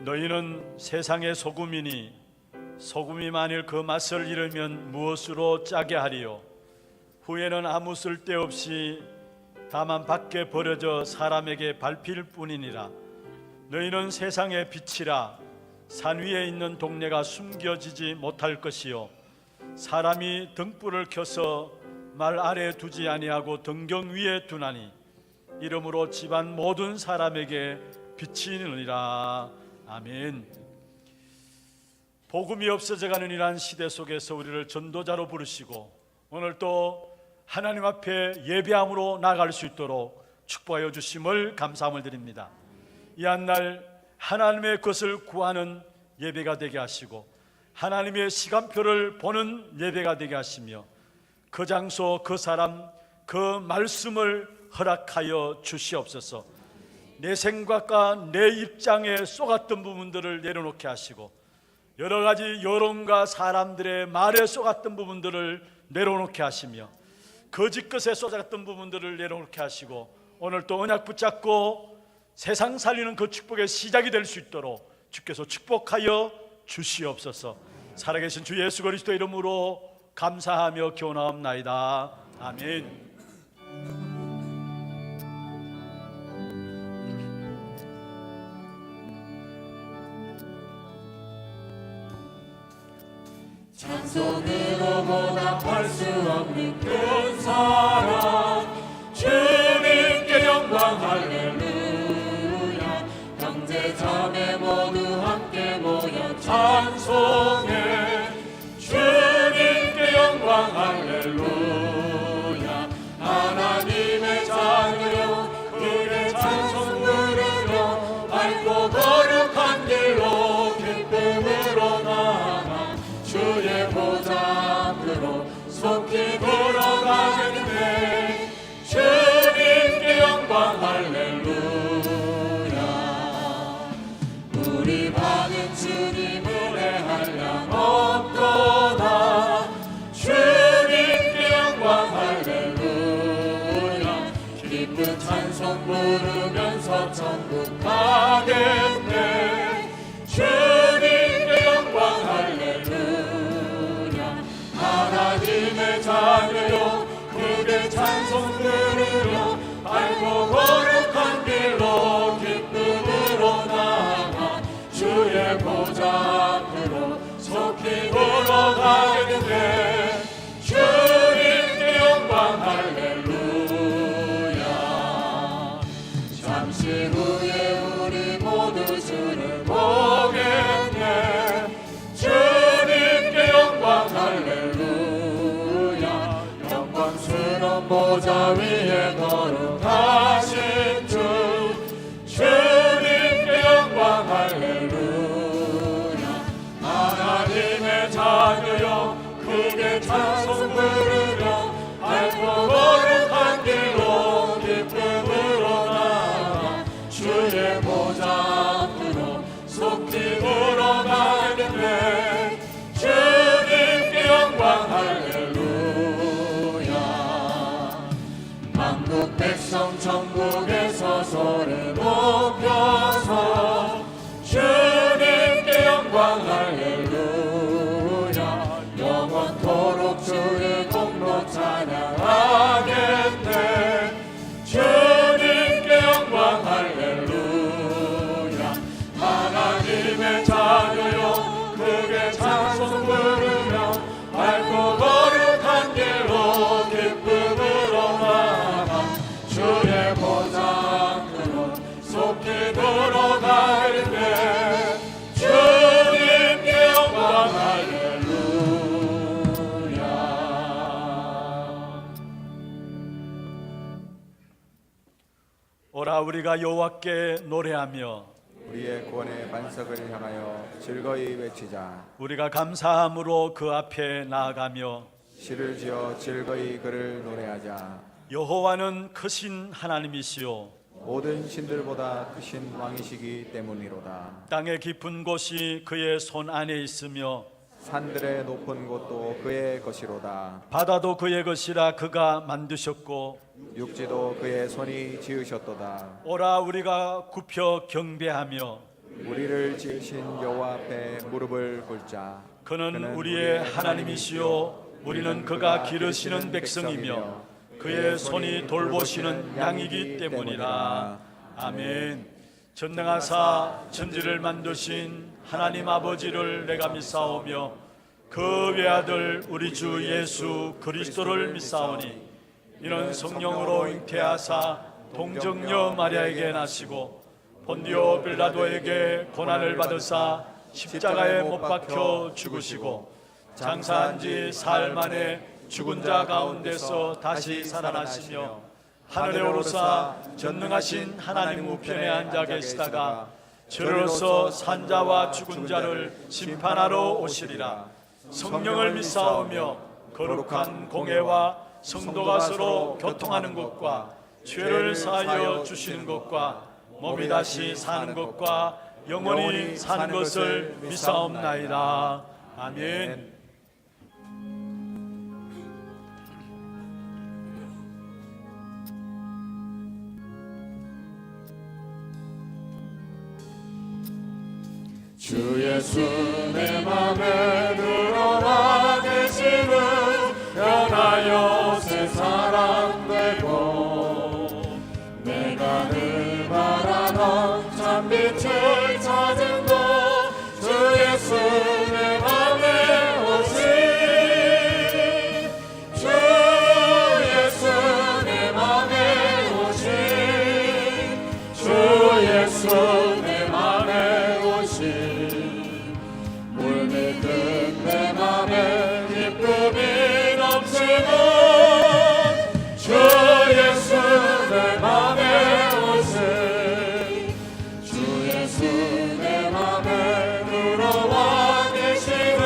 너희는 세상의 소금이니 소금이 만일 그 맛을 잃으면 무엇으로 짜게 하리요? 후에는 아무 쓸데없이 다만 밖에 버려져 사람에게 밟힐 뿐이니라. 너희는 세상의 빛이라. 산 위에 있는 동네가 숨겨지지 못할 것이요, 사람이 등불을 켜서 말 아래에 두지 아니하고 등경 위에 두나니 이러므로 집안 모든 사람에게 빛이 있느니라. 아멘. 복음이 없어져가는 이러한 시대 속에서 우리를 전도자로 부르시고 오늘 또 하나님 앞에 예배함으로 나아갈 수 있도록 축복하여 주심을 감사함을 드립니다. 이 한 날 하나님의 것을 구하는 예배가 되게 하시고 하나님의 시간표를 보는 예배가 되게 하시며 그 장소, 그 사람, 그 말씀을 허락하여 주시옵소서. 내 생각과 내 입장에 쏘갔던 부분들을 내려놓게 하시고 여러 가지 여론과 사람들의 말에 쏘갔던 부분들을 내려놓게 하시며 거짓것에 쏘갔던 부분들을 내려놓게 하시고 오늘 또 언약 붙잡고 세상 살리는 그 축복의 시작이 될 수 있도록 주께서 축복하여 주시옵소서. 살아계신 주 예수 그리스도 이름으로 감사하며 기원하옵나이다. 아멘. 찬송으로 보답할 수 없는 큰 사랑, 주님께 영광 할렐루야. 형제 자매 모두 함께 모여 찬송해. 주님께 영광 할렐루야. 하나님의 자녀여 그의 찬송 부르며 밝고 거룩한 길로 기쁨으로 나아가 주의 보좌 앞으로 속히 걸어가겠네. 주님께 영광 할렐루야. 우리 받은 주님을 해할 양 없도다. 주님께 영광 할렐루야. 기쁜 찬송 부르면서 천국 가겠네. 주님께 영광 할렐루야. 하나님의 자녀여 그의 찬송 부르며 밝고 거룩한 길로 기쁨으로 나아가 주의 보좌 앞으로 속히 걸어가겠네. 주님께 영광 할렐루야. 잠시 후에 우리 모두 주를 보겠네. 주님께 영광 할렐루야. 영광스러운 보좌 위에 거룩하신 주, 주님께 영광 할렐루야. 하나님의 자녀여 크게 찬송 부르며 밝고 거룩한 길로 기쁨으로 나아가 주의 보좌 앞으로 속히 걸어가겠네. 주님께 영광 할렐루야. 만국 백성 천국에서 소리 높여서 주님께 영광 할렐루야. 영원토록 주의 공로 찬양하겠네. 주님께 영광 할렐루야. 하나님의 자녀여 크게 찬송 부르며 밝고 거룩한 길로 기쁨으로 나아가 주의 보좌 앞으로 속히 걸어가겠네. 주님께 영광 할렐루야. 오라 우리가 여호와께 노래하며 우리의 구원의 반석을 향하여 즐거이 외치자. 우리가 감사함으로 그 앞에 나아가며 시를 지어 즐거이 그를 노래하자. 여호와는 크신 하나님이시요 모든 신들보다 크신 왕이시기 때문이로다. 땅의 깊은 곳이 그의 손 안에 있으며 산들의 높은 곳도 그의 것이로다. 바다도 그의 것이라 그가 만드셨고 육지도 그의 손이 지으셨도다. 오라 우리가 굽혀 경배하며 우리를 지으신 여호와 앞에 무릎을 꿇자. 그는 우리의 하나님이시요 우리는 그가 기르시는 백성이며 그의 손이 돌보시는 양이기 때문이라. 아멘. 전능하사 천지를 만드신 하나님 아버지를 내가 믿사오며 그 외아들 우리 주 예수 그리스도를 믿사오니 이는 성령으로 잉태하사 동정녀 마리아에게 나시고 본디오 빌라도에게 고난을 받으사 십자가에 못 박혀 죽으시고 장사한 지 사흘 만에 죽은 자 가운데서 다시 살아나시며 하늘에 오르사 전능하신 하나님 우편에 앉아 계시다가 저로서 산자와 죽은 자를 심판하러 오시리라. 성령을 믿사오며 거룩한 공회와 성도가 서로 교통하는 것과 죄를 사하여 주시는 것과 몸이 다시 사는 것과 영원히 사는 것을 믿사옵나이다. 아멘. 주 예수 내 맘에 들어와 계시는 변하여 새 사람 되고 내가 늘 바라던 참빛을 찾은 곳 주 예수 내 맘에 오신 주 예수 내 맘에 오신 주 예수 내 맘에 오신 물밀듯 내 맘에 기쁨이 넘치고 주 예수 내 맘에 오신 주 예수 내 맘에 들어와 계시는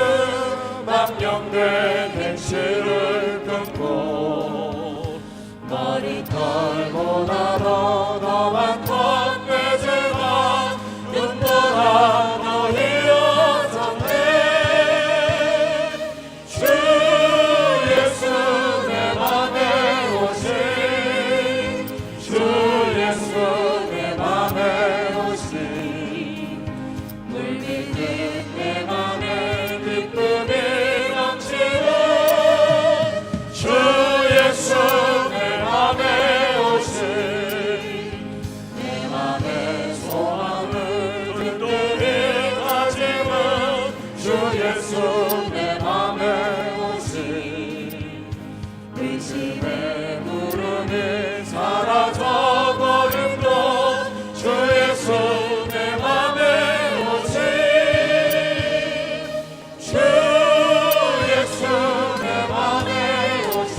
망령된 행실을 끊고 머리털보다도 더 많던 내 죄가 눈보라 너희여 주 예수 내 맘에 오신 주 예수 내 맘에 오신 물밀듯 내 맘에 기쁨이 넘치고 주 예수 내 맘에 오신 내 맘의 소망을 든든히 가지는 주 예수 내 맘에 오신 의심의 구름이 사라져버림도 주 예수 내 맘에 오신 주 예수 내 맘에 오신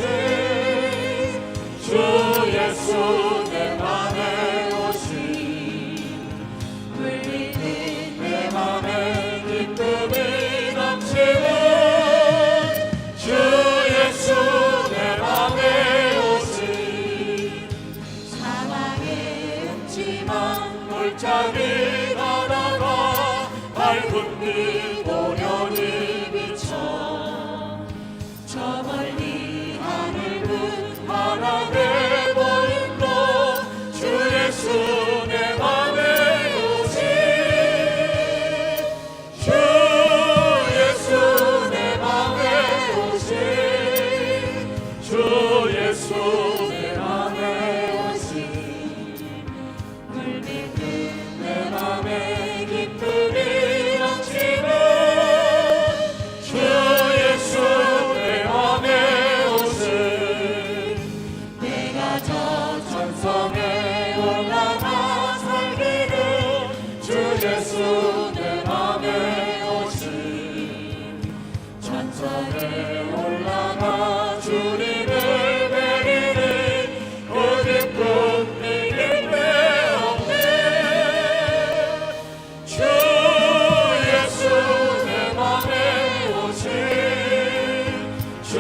주 예수 내 맘에 오신 물밀듯 내 맘에 기쁨이 넘치고 주 예수 내 맘에 오신 사랑의 음침한 골짜기 바다가 밝은 빛 오련히 비쳐 저 멀리 하늘은 환하게 보임도 주 예수 내 맘에 오신 주 예수 내 맘에 오신 주 예수 내 맘에 오신 물밀듯 내 맘에 기쁨이 넘치는 주 예수 내 맘에 오신 내가 저 천성에 올라가 살기를 주 예수 내 맘에 오신 천성에 올라가 주님을 뵈리니 그 기쁨 이길 데 없네 주 예수 내 맘에 오신 주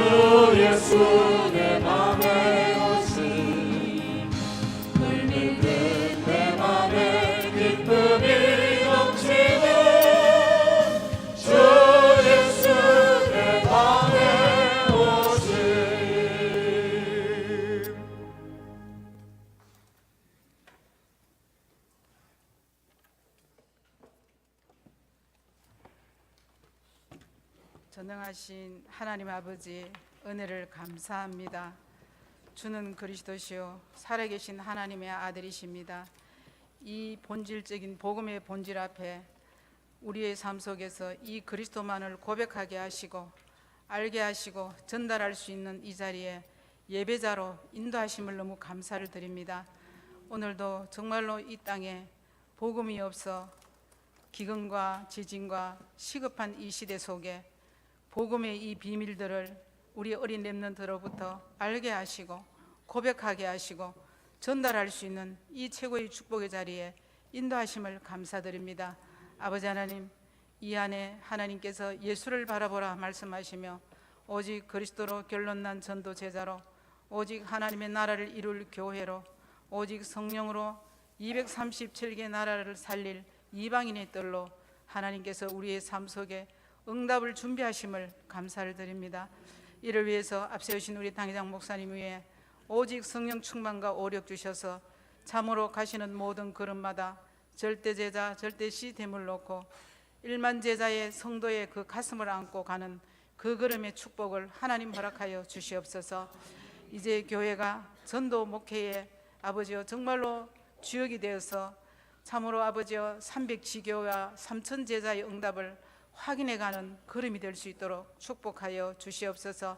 예수 내 맘에 오신 물밀듯 내 맘에 기쁨이 넘치는 전능하신 하나님 아버지 은혜를 감사합니다. 주는 그리스도시요 살아계신 하나님의 아들이십니다. 이 본질적인 복음의 본질 앞에 우리의 삶 속에서 이 그리스도만을 고백하게 하시고 알게 하시고 전달할 수 있는 이 자리에 예배자로 인도하심을 너무 감사를 드립니다. 오늘도 정말로 이 땅에 복음이 없어 기근과 지진과 시급한 이 시대 속에 복음의 이 비밀들을 우리 어린 렘넌트로부터 알게 하시고 고백하게 하시고 전달할 수 있는 이 최고의 축복의 자리에 인도하심을 감사드립니다. 아버지 하나님, 이 안에 하나님께서 예수를 바라보라 말씀하시며 오직 그리스도로 결론난 전도 제자로 오직 하나님의 나라를 이룰 교회로 오직 성령으로 237개 나라를 살릴 이방인의 뜰로 하나님께서 우리의 삶 속에 응답을 준비하심을 감사를 드립니다. 이를 위해서 앞세우신 우리 당회장 목사님 위에 오직 성령 충만과 오력 주셔서 참으로 가시는 모든 걸음마다 절대 제자 절대 시됨을 놓고 1만 제자의 성도의 그 가슴을 안고 가는 그 걸음의 축복을 하나님 허락하여 주시옵소서. 이제 교회가 전도 목회의 아버지여 정말로 주역이 되어서 참으로 아버지여 300지교와 3천 제자의 응답을 확인해가는 걸음이 될 수 있도록 축복하여 주시옵소서.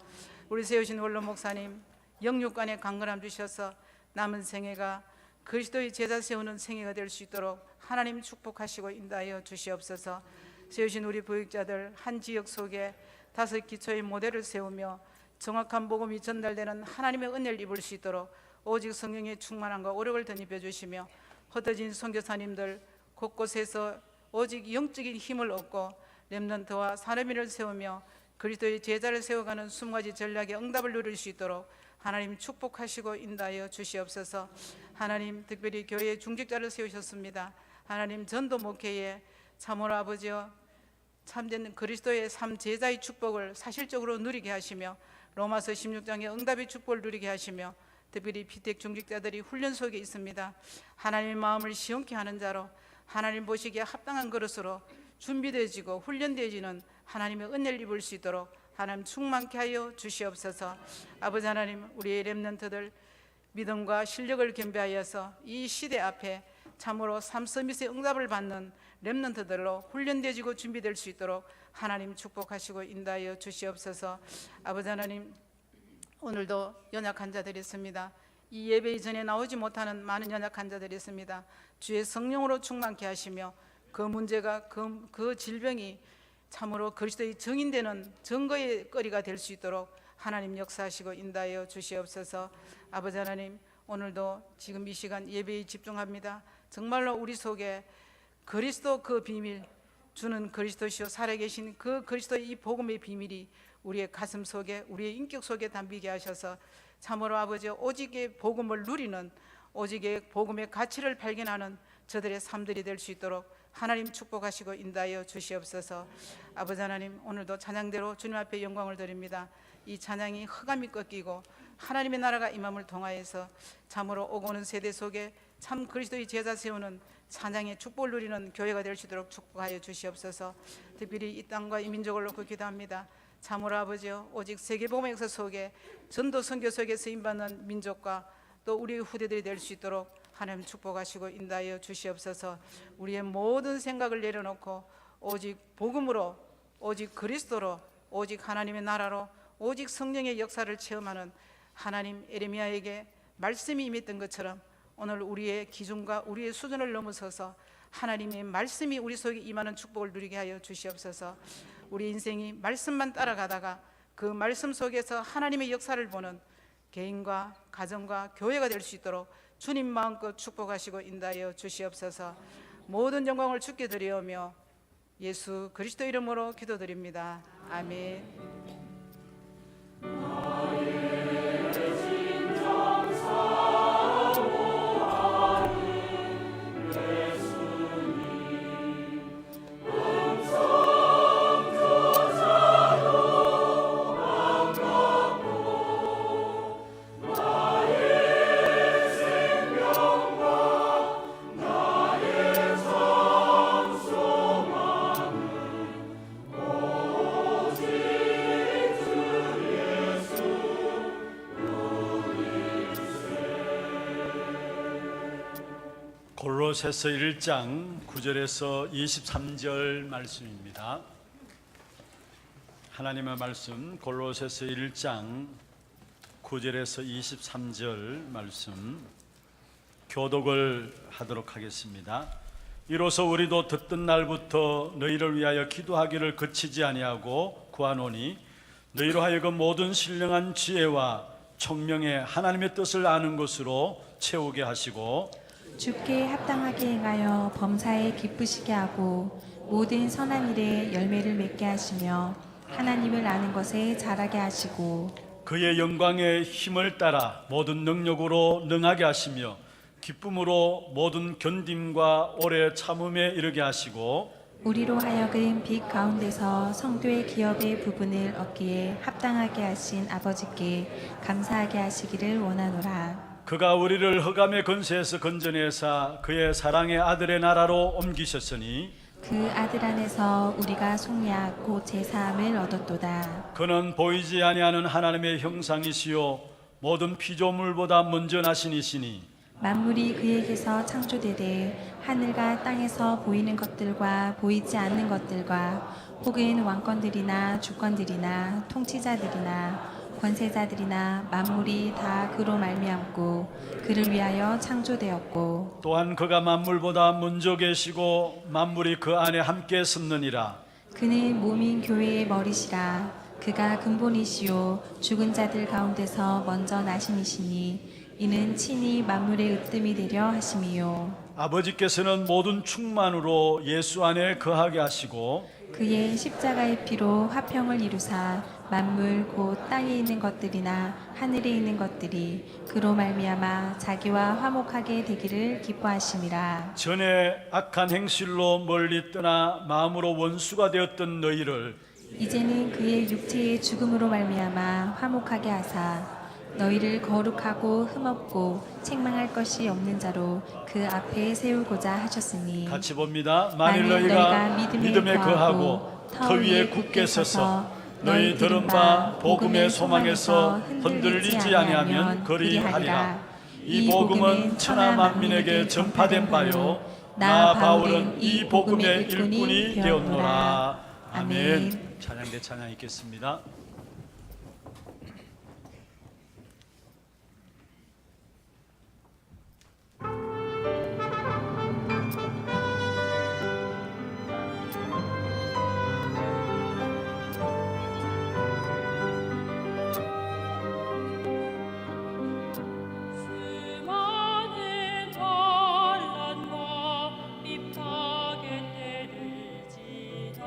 우리 세우신 원로 목사님 영육간의 강건함 주셔서 남은 생애가 그리스도의 제자 세우는 생애가 될 수 있도록 하나님 축복하시고 인도하여 주시옵소서. 세우신 우리 부역자들 한 지역 속에 5 기초의 모델을 세우며 정확한 복음이 전달되는 하나님의 은혜를 입을 수 있도록 오직 성령의 충만함과 오력을 덧입혀 주시며 흩어진 선교사님들 곳곳에서 오직 영적인 힘을 얻고 렘넌트와 사람인을 세우며 그리스도의 제자를 세워가는 20가지 전략의 응답을 누릴 수 있도록 하나님 축복하시고 인도하여 주시옵소서. 하나님 특별히 교회의 중직자를 세우셨습니다. 하나님 전도 목회에 참으로 아버지여 참된 그리스도의 삶 제자의 축복을 사실적으로 누리게 하시며 로마서 16장의 응답의 축복을 누리게 하시며 특별히 피택 중직자들이 훈련 속에 있습니다. 하나님의 마음을 시원케 하는 자로 하나님 보시기에 합당한 그릇으로 준비되어지고 훈련되어지는 하나님의 은혜를 입을 수 있도록 하나님 충만케 하여 주시옵소서. 아버지 하나님, 우리의 렘넌트들 믿음과 실력을 겸비하여서 이 시대 앞에 참으로 삶 서밋의 응답을 받는 렘넌트들로 훈련되어지고 준비될 수 있도록 하나님 축복하시고 인도하여 주시옵소서. 아버지 하나님, 오늘도 연약 환자들이 있습니다. 이 예배 이전에 나오지 못하는 많은 연약 환자들이 있습니다. 주의 성령으로 충만케 하시며 그 문제가 그 질병이 참으로 그리스도의 증인되는 증거의 거리가 될 수 있도록 하나님 역사하시고 인도하여 주시옵소서. 아버지 하나님, 오늘도 지금 이 시간 예배에 집중합니다. 정말로 우리 속에 그리스도 그 비밀, 주는 그리스도시요 살아계신 그 그리스도의 이 복음의 비밀이 우리의 가슴 속에 우리의 인격 속에 담비게 하셔서 참으로 아버지 오직의 복음을 누리는 오직의 복음의 가치를 발견하는 저들의 삶들이 될 수 있도록 하나님 축복하시고 인도하여 주시옵소서. 아버지 하나님, 오늘도 찬양대로 주님 앞에 영광을 드립니다. 이 찬양이 흑암이 꺾이고 하나님의 나라가 임함을 통하여서 참으로 오고 오는 세대 속에 참 그리스도의 제자 세우는 찬양의 축복을 누리는 교회가 될 수 있도록 축복하여 주시옵소서. 특별히 이 땅과 이 민족을 놓고 기도합니다. 참으로 아버지여 오직 세계복음의 역사 속에 전도 선교 속에 쓰임받는 민족과 또 우리 후대들이 될 수 있도록 하나님 축복하시고 인도하여 주시옵소서. 우리의 모든 생각을 내려놓고 오직 복음으로 오직 그리스도로 오직 하나님의 나라로 오직 성령의 역사를 체험하는 하나님 에레미야에게 말씀이 임했던 것처럼 오늘 우리의 기준과 우리의 수준을 넘어서서 하나님의 말씀이 우리 속에 임하는 축복을 누리게 하여 주시옵소서. 우리 인생이 말씀만 따라가다가 그 말씀 속에서 하나님의 역사를 보는 개인과 가정과 교회가 될 수 있도록 주님 마음껏 축복하시고 인도하여 주시옵소서. 모든 영광을 주께 드리오며 예수 그리스도 이름으로 기도드립니다. 아멘. 오직 골로새서 1장 9절에서 23절 말씀입니다. 하나님의 말씀 골로새서 1장 9절에서 23절 말씀 교독을 하도록 하겠습니다. 이로써 우리도 듣던 날부터 너희를 위하여 기도하기를 그치지 아니하고 구하노니 너희로 하여금 모든 신령한 지혜와 총명의 하나님의 뜻을 아는 것으로 채우게 하시고 주께 합당하게 행하여 범사에 기쁘시게 하고 모든 선한 일에 열매를 맺게 하시며 하나님을 아는 것에 자라게 하시고 그의 영광의 힘을 따라 모든 능력으로 능하게 하시며 기쁨으로 모든 견딤과 오래 참음에 이르게 하시고 우리로 하여금 빛 가운데서 성도의 기업의 부분을 얻기에 합당하게 하신 아버지께 감사하게 하시기를 원하노라. 그가 우리를 흑암의 권세에서 건져내사 그의 사랑의 아들의 나라로 옮기셨으니 그 아들 안에서 우리가 속량 곧 제사함을 얻었도다. 그는 보이지 아니하는 하나님의 형상이시요 모든 피조물보다 먼저 나신 이시니 만물이 그에게서 창조되되 하늘과 땅에서 보이는 것들과 보이지 않는 것들과 혹은 왕권들이나 주권들이나 통치자들이나 권세자들이나 만물이 다 그로 말미암고 그를 위하여 창조되었고 또한 그가 만물보다 먼저 계시고 만물이 그 안에 함께 섰느니라. 그는 몸인 교회의 머리시라. 그가 근본이시요 죽은 자들 가운데서 먼저 나심이시니 이는 친히 만물의 으뜸이 되려 하심이요 아버지께서는 모든 충만으로 예수 안에 거하게 하시고 그의 십자가의 피로 화평을 이루사 만물 곧 땅에 있는 것들이나 하늘에 있는 것들이 그로 말미암아 자기와 화목하게 되기를 기뻐하심이라. 전에 악한 행실로 멀리 떠나 마음으로 원수가 되었던 너희를 이제는 그의 육체의 죽음으로 말미암아 화목하게 하사 너희를 거룩하고 흠없고 책망할 것이 없는 자로 그 앞에 세우고자 하셨으니 같이 봅니다. 만일 너희가 믿음에 거하고 터 위에 굳게 서서 너희 들은 바 복음의 소망에서 흔들리지 아니하면 그리하리라. 이 복음은 천하 만민에게 전파된 바요 나 바울은 이 복음의 일꾼이 되었노라. 아멘. 찬양대 찬양 있겠습니다. 수많은 환난과 핍박에 때를 지나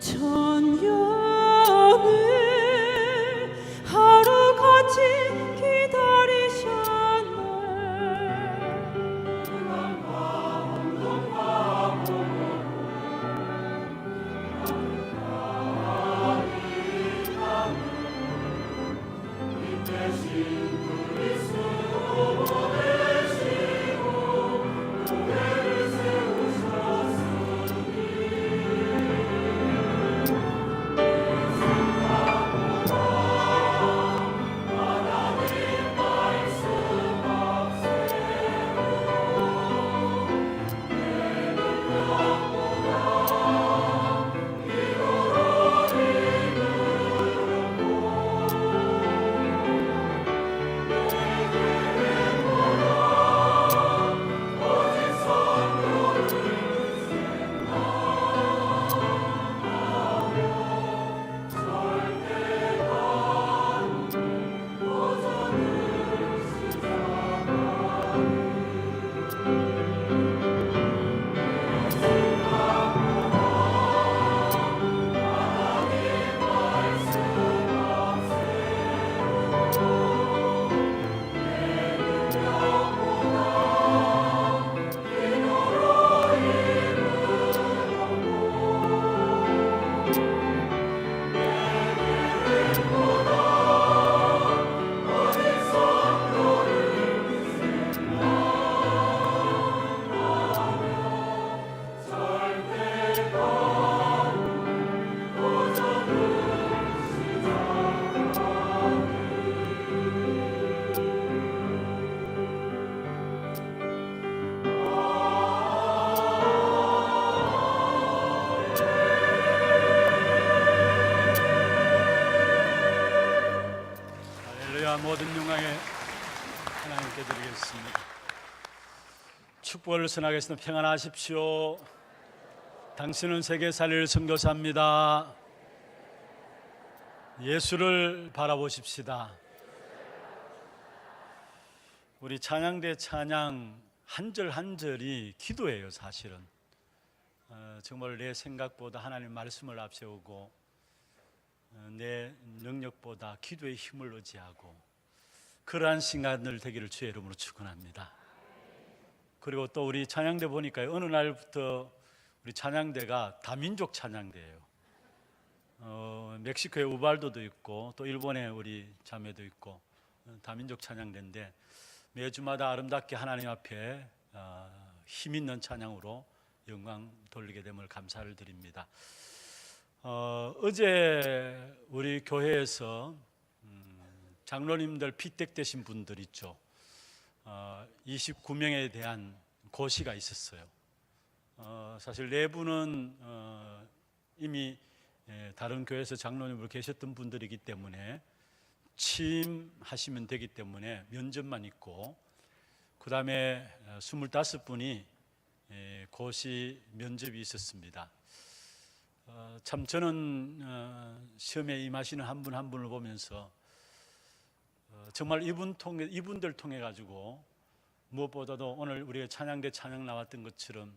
천년을 하루같이 기다리셨네. 할렐루야. 모든 영광에 하나님께 드리겠습니다. 축복을 선하겠습니다. 평안하십시오. 당신은 세계 살릴 선교사입니다. 예수를 바라보십시다. 우리 찬양대 찬양 한 절 한 절이 기도예요. 사실은 정말 내 생각보다 하나님 말씀을 앞세우고 내 능력보다 기도의 힘을 의지하고 그러한 시간들 되기를 주의 이름으로 축원합니다. 그리고 또 우리 찬양대 보니까 어느 날부터 우리 찬양대가 다민족 찬양대예요. 멕시코에 우발도도 있고 또 일본에 우리 자매도 있고 다민족 찬양대인데 매주마다 아름답게 하나님 앞에 힘 있는 찬양으로 영광 돌리게 됨을 감사를 드립니다. 어제 우리 교회에서 장로님들 피택되신 분들 있죠. 29명에 대한 고시가 있었어요. 사실 네 분은 이미 다른 교회에서 장로님으로 계셨던 분들이기 때문에 취임하시면 되기 때문에 면접만 있고, 그 다음에 25분이 고시 면접이 있었습니다. 참 저는 시험에 임하시는 한 분 한 분을 보면서 정말 이분들 통해 가지고 무엇보다도 오늘 우리가 찬양대 찬양 나왔던 것처럼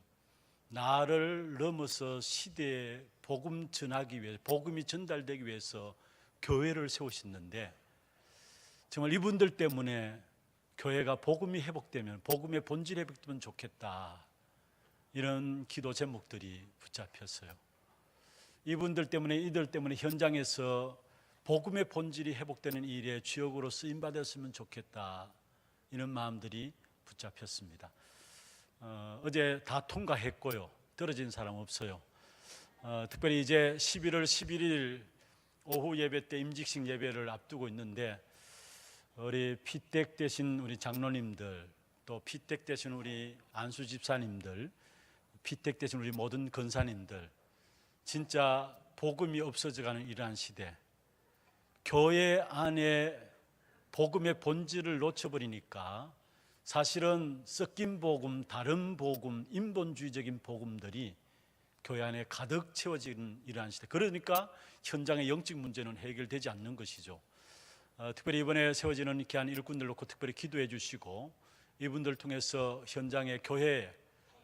나를 넘어서 시대에 복음 전하기 위해, 복음이 전달되기 위해서 교회를 세우셨는데, 정말 이분들 때문에 교회가 복음이 회복되면, 복음의 본질이 회복되면 좋겠다, 이런 기도 제목들이 붙잡혔어요. 이분들 때문에, 이들 때문에 현장에서 복음의 본질이 회복되는 일에 주역으로 쓰임받았으면 좋겠다, 이런 마음들이 붙잡혔습니다. 어제 다 통과했고요. 떨어진 사람 없어요. 특별히 이제 11월 11일 오후 예배 때 임직식 예배를 앞두고 있는데, 우리 피택 되신 우리 장로님들, 또 피택 되신 우리 안수 집사님들, 피택 되신 우리 모든 권사님들, 진짜 복음이 없어져가는 이러한 시대, 교회 안에 복음의 본질을 놓쳐버리니까 사실은 섞인 복음, 다른 복음, 인본주의적인 복음들이 교회 안에 가득 채워지는 이러한 시대, 그러니까 현장의 영적 문제는 해결되지 않는 것이죠. 특별히 이번에 세워지는 귀한 일꾼들 놓고 특별히 기도해 주시고, 이분들 통해서 현장의 교회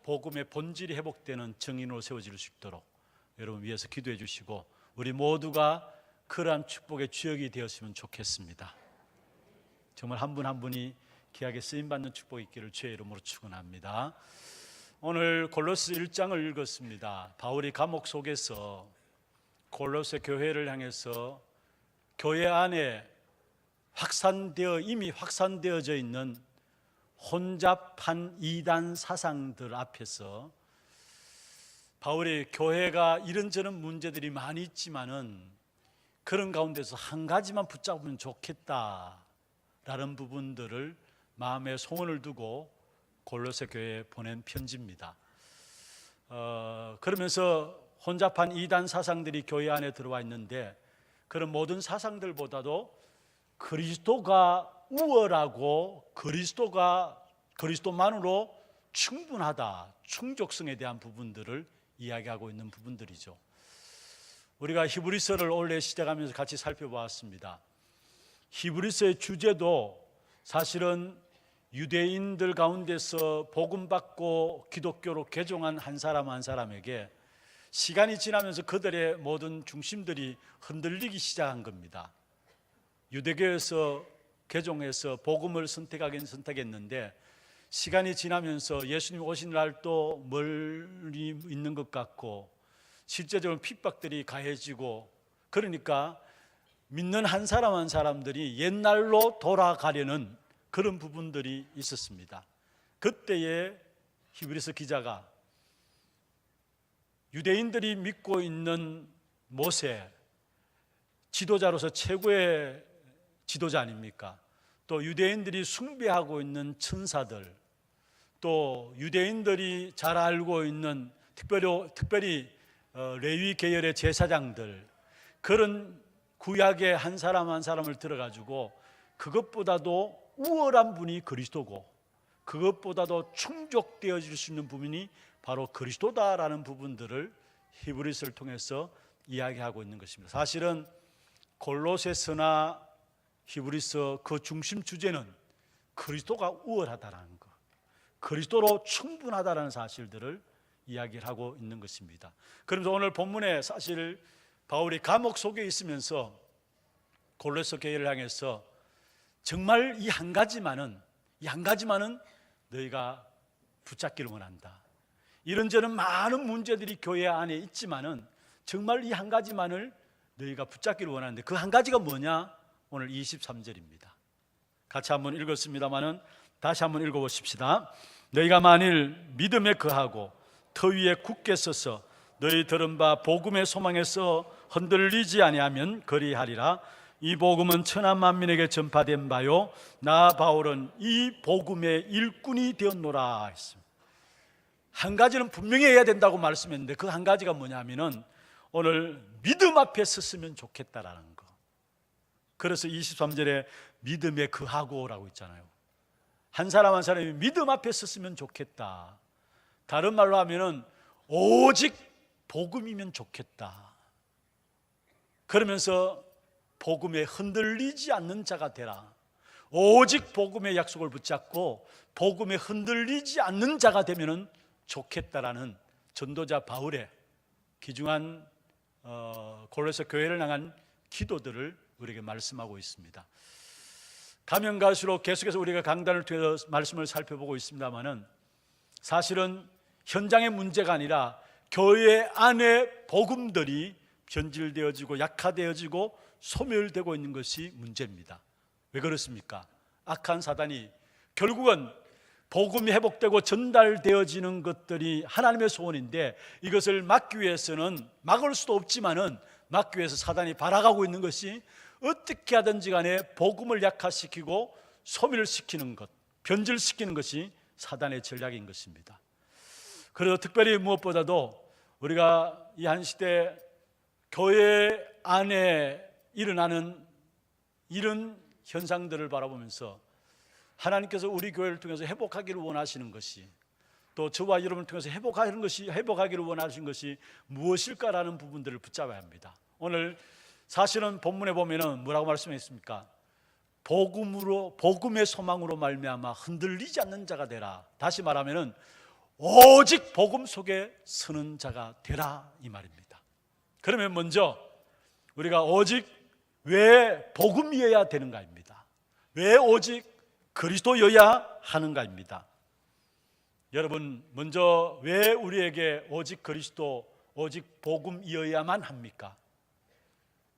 복음의 본질이 회복되는 증인으로 세워질 수 있도록 여러분 위해서 기도해 주시고 우리 모두가 그러한 축복의 주역이 되었으면 좋겠습니다. 정말 한 분 한 분이 귀하게 쓰임받는 축복이 있기를 주의 이름으로 축원합니다. 오늘 골로새 1장을 읽었습니다. 바울이 감옥 속에서 골로새 교회를 향해서 교회 안에 이미 확산되어져 있는 혼잡한 이단 사상들 앞에서 바울이 교회가 이런저런 문제들이 많이 있지만은 그런 가운데서 한 가지만 붙잡으면 좋겠다라는 부분들을 마음에 소원을 두고 골로새 교회에 보낸 편지입니다. 그러면서 혼잡한 이단 사상들이 교회 안에 들어와 있는데 그런 모든 사상들보다도 그리스도가 우월하고 그리스도만으로 충분하다, 충족성에 대한 부분들을 이야기하고 있는 부분들이죠. 우리가 히브리서를 올해 시작하면서 같이 살펴보았습니다. 히브리서의 주제도 사실은 유대인들 가운데서 복음받고 기독교로 개종한 한 사람 한 사람에게 시간이 지나면서 그들의 모든 중심들이 흔들리기 시작한 겁니다. 유대교에서 개종해서 복음을 선택했는데 시간이 지나면서 예수님 오신 날도 멀리 있는 것 같고 실제적으로 핍박들이 가해지고 그러니까 믿는 한 사람 한 사람들이 옛날로 돌아가려는 그런 부분들이 있었습니다. 그때에 히브리서 기자가 유대인들이 믿고 있는 모세 지도자로서 최고의 지도자 아닙니까? 또 유대인들이 숭배하고 있는 천사들, 또 유대인들이 잘 알고 있는 특별히 레위 계열의 제사장들, 그런 구약의 한 사람 한 사람을 들어가지고 그것보다도 우월한 분이 그리스도고 그것보다도 충족되어질 수 있는 부분이 바로 그리스도다라는 부분들을 히브리서를 통해서 이야기하고 있는 것입니다. 사실은 골로새서나 히브리서 그 중심 주제는 그리스도가 우월하다라는 것, 그리스도로 충분하다라는 사실들을 이야기를 하고 있는 것입니다. 그러면서 오늘 본문에 사실 바울이 감옥 속에 있으면서 골로새 교회를 향해서 정말 이 한 가지만은 너희가 붙잡기를 원한다. 이런저런 많은 문제들이 교회 안에 있지만은 정말 이 한 가지만을 너희가 붙잡기를 원하는데 그 한 가지가 뭐냐? 오늘 23절입니다. 같이 한번 읽었습니다만은 다시 한번 읽어보십시다. 너희가 만일 믿음에 거하고 터 위에 굳게 서서 너희 들은 바 복음의 소망에서 흔들리지 아니하면 그리하리라. 이 복음은 천하 만민에게 전파된 바요 나 바울은 이 복음의 일꾼이 되었노라 했습니다. 한 가지는 분명히 해야 된다고 말씀했는데 그 한 가지가 뭐냐면은 오늘 믿음 앞에 섰으면 좋겠다라는 거. 그래서 23절에 믿음에 거하고라고 있잖아요. 한 사람 한 사람이 믿음 앞에 섰으면 좋겠다. 다른 말로 하면은 오직 복음이면 좋겠다. 그러면서 복음에 흔들리지 않는 자가 되라. 오직 복음의 약속을 붙잡고 복음에 흔들리지 않는 자가 되면은 좋겠다라는 전도자 바울의 귀중한 골로새 교회를 향한 기도들을 우리에게 말씀하고 있습니다. 가면 갈수록 계속해서 우리가 강단을 통해서 말씀을 살펴보고 있습니다만은 사실은 현장의 문제가 아니라 교회 안에 복음들이 변질되어지고 약화되어지고 소멸되고 있는 것이 문제입니다. 왜 그렇습니까? 악한 사단이 결국은 복음이 회복되고 전달되어지는 것들이 하나님의 소원인데 이것을 막기 위해서는 막을 수도 없지만은 막기 위해서 사단이 발악하고 있는 것이 어떻게 하든지 간에 복음을 약화시키고 소멸시키는 것, 변질시키는 것이 사단의 전략인 것입니다. 그래서 특별히 무엇보다도 우리가 이 한 시대 교회 안에 일어나는 이런 현상들을 바라보면서 하나님께서 우리 교회를 통해서 회복하기를 원하시는 것이 또 저와 여러분을 통해서 회복하기를 원하시는 것이 무엇일까라는 부분들을 붙잡아야 합니다. 오늘 사실은 본문에 보면은 뭐라고 말씀했습니까? 복음의 소망으로 말미암아 흔들리지 않는 자가 되라. 다시 말하면은 오직 복음 속에 서는 자가 되라 이 말입니다. 그러면 먼저 우리가 오직 왜 복음이어야 되는가입니다. 왜 오직 그리스도여야 하는가입니다. 여러분, 먼저 왜 우리에게 오직 그리스도, 오직 복음이어야만 합니까?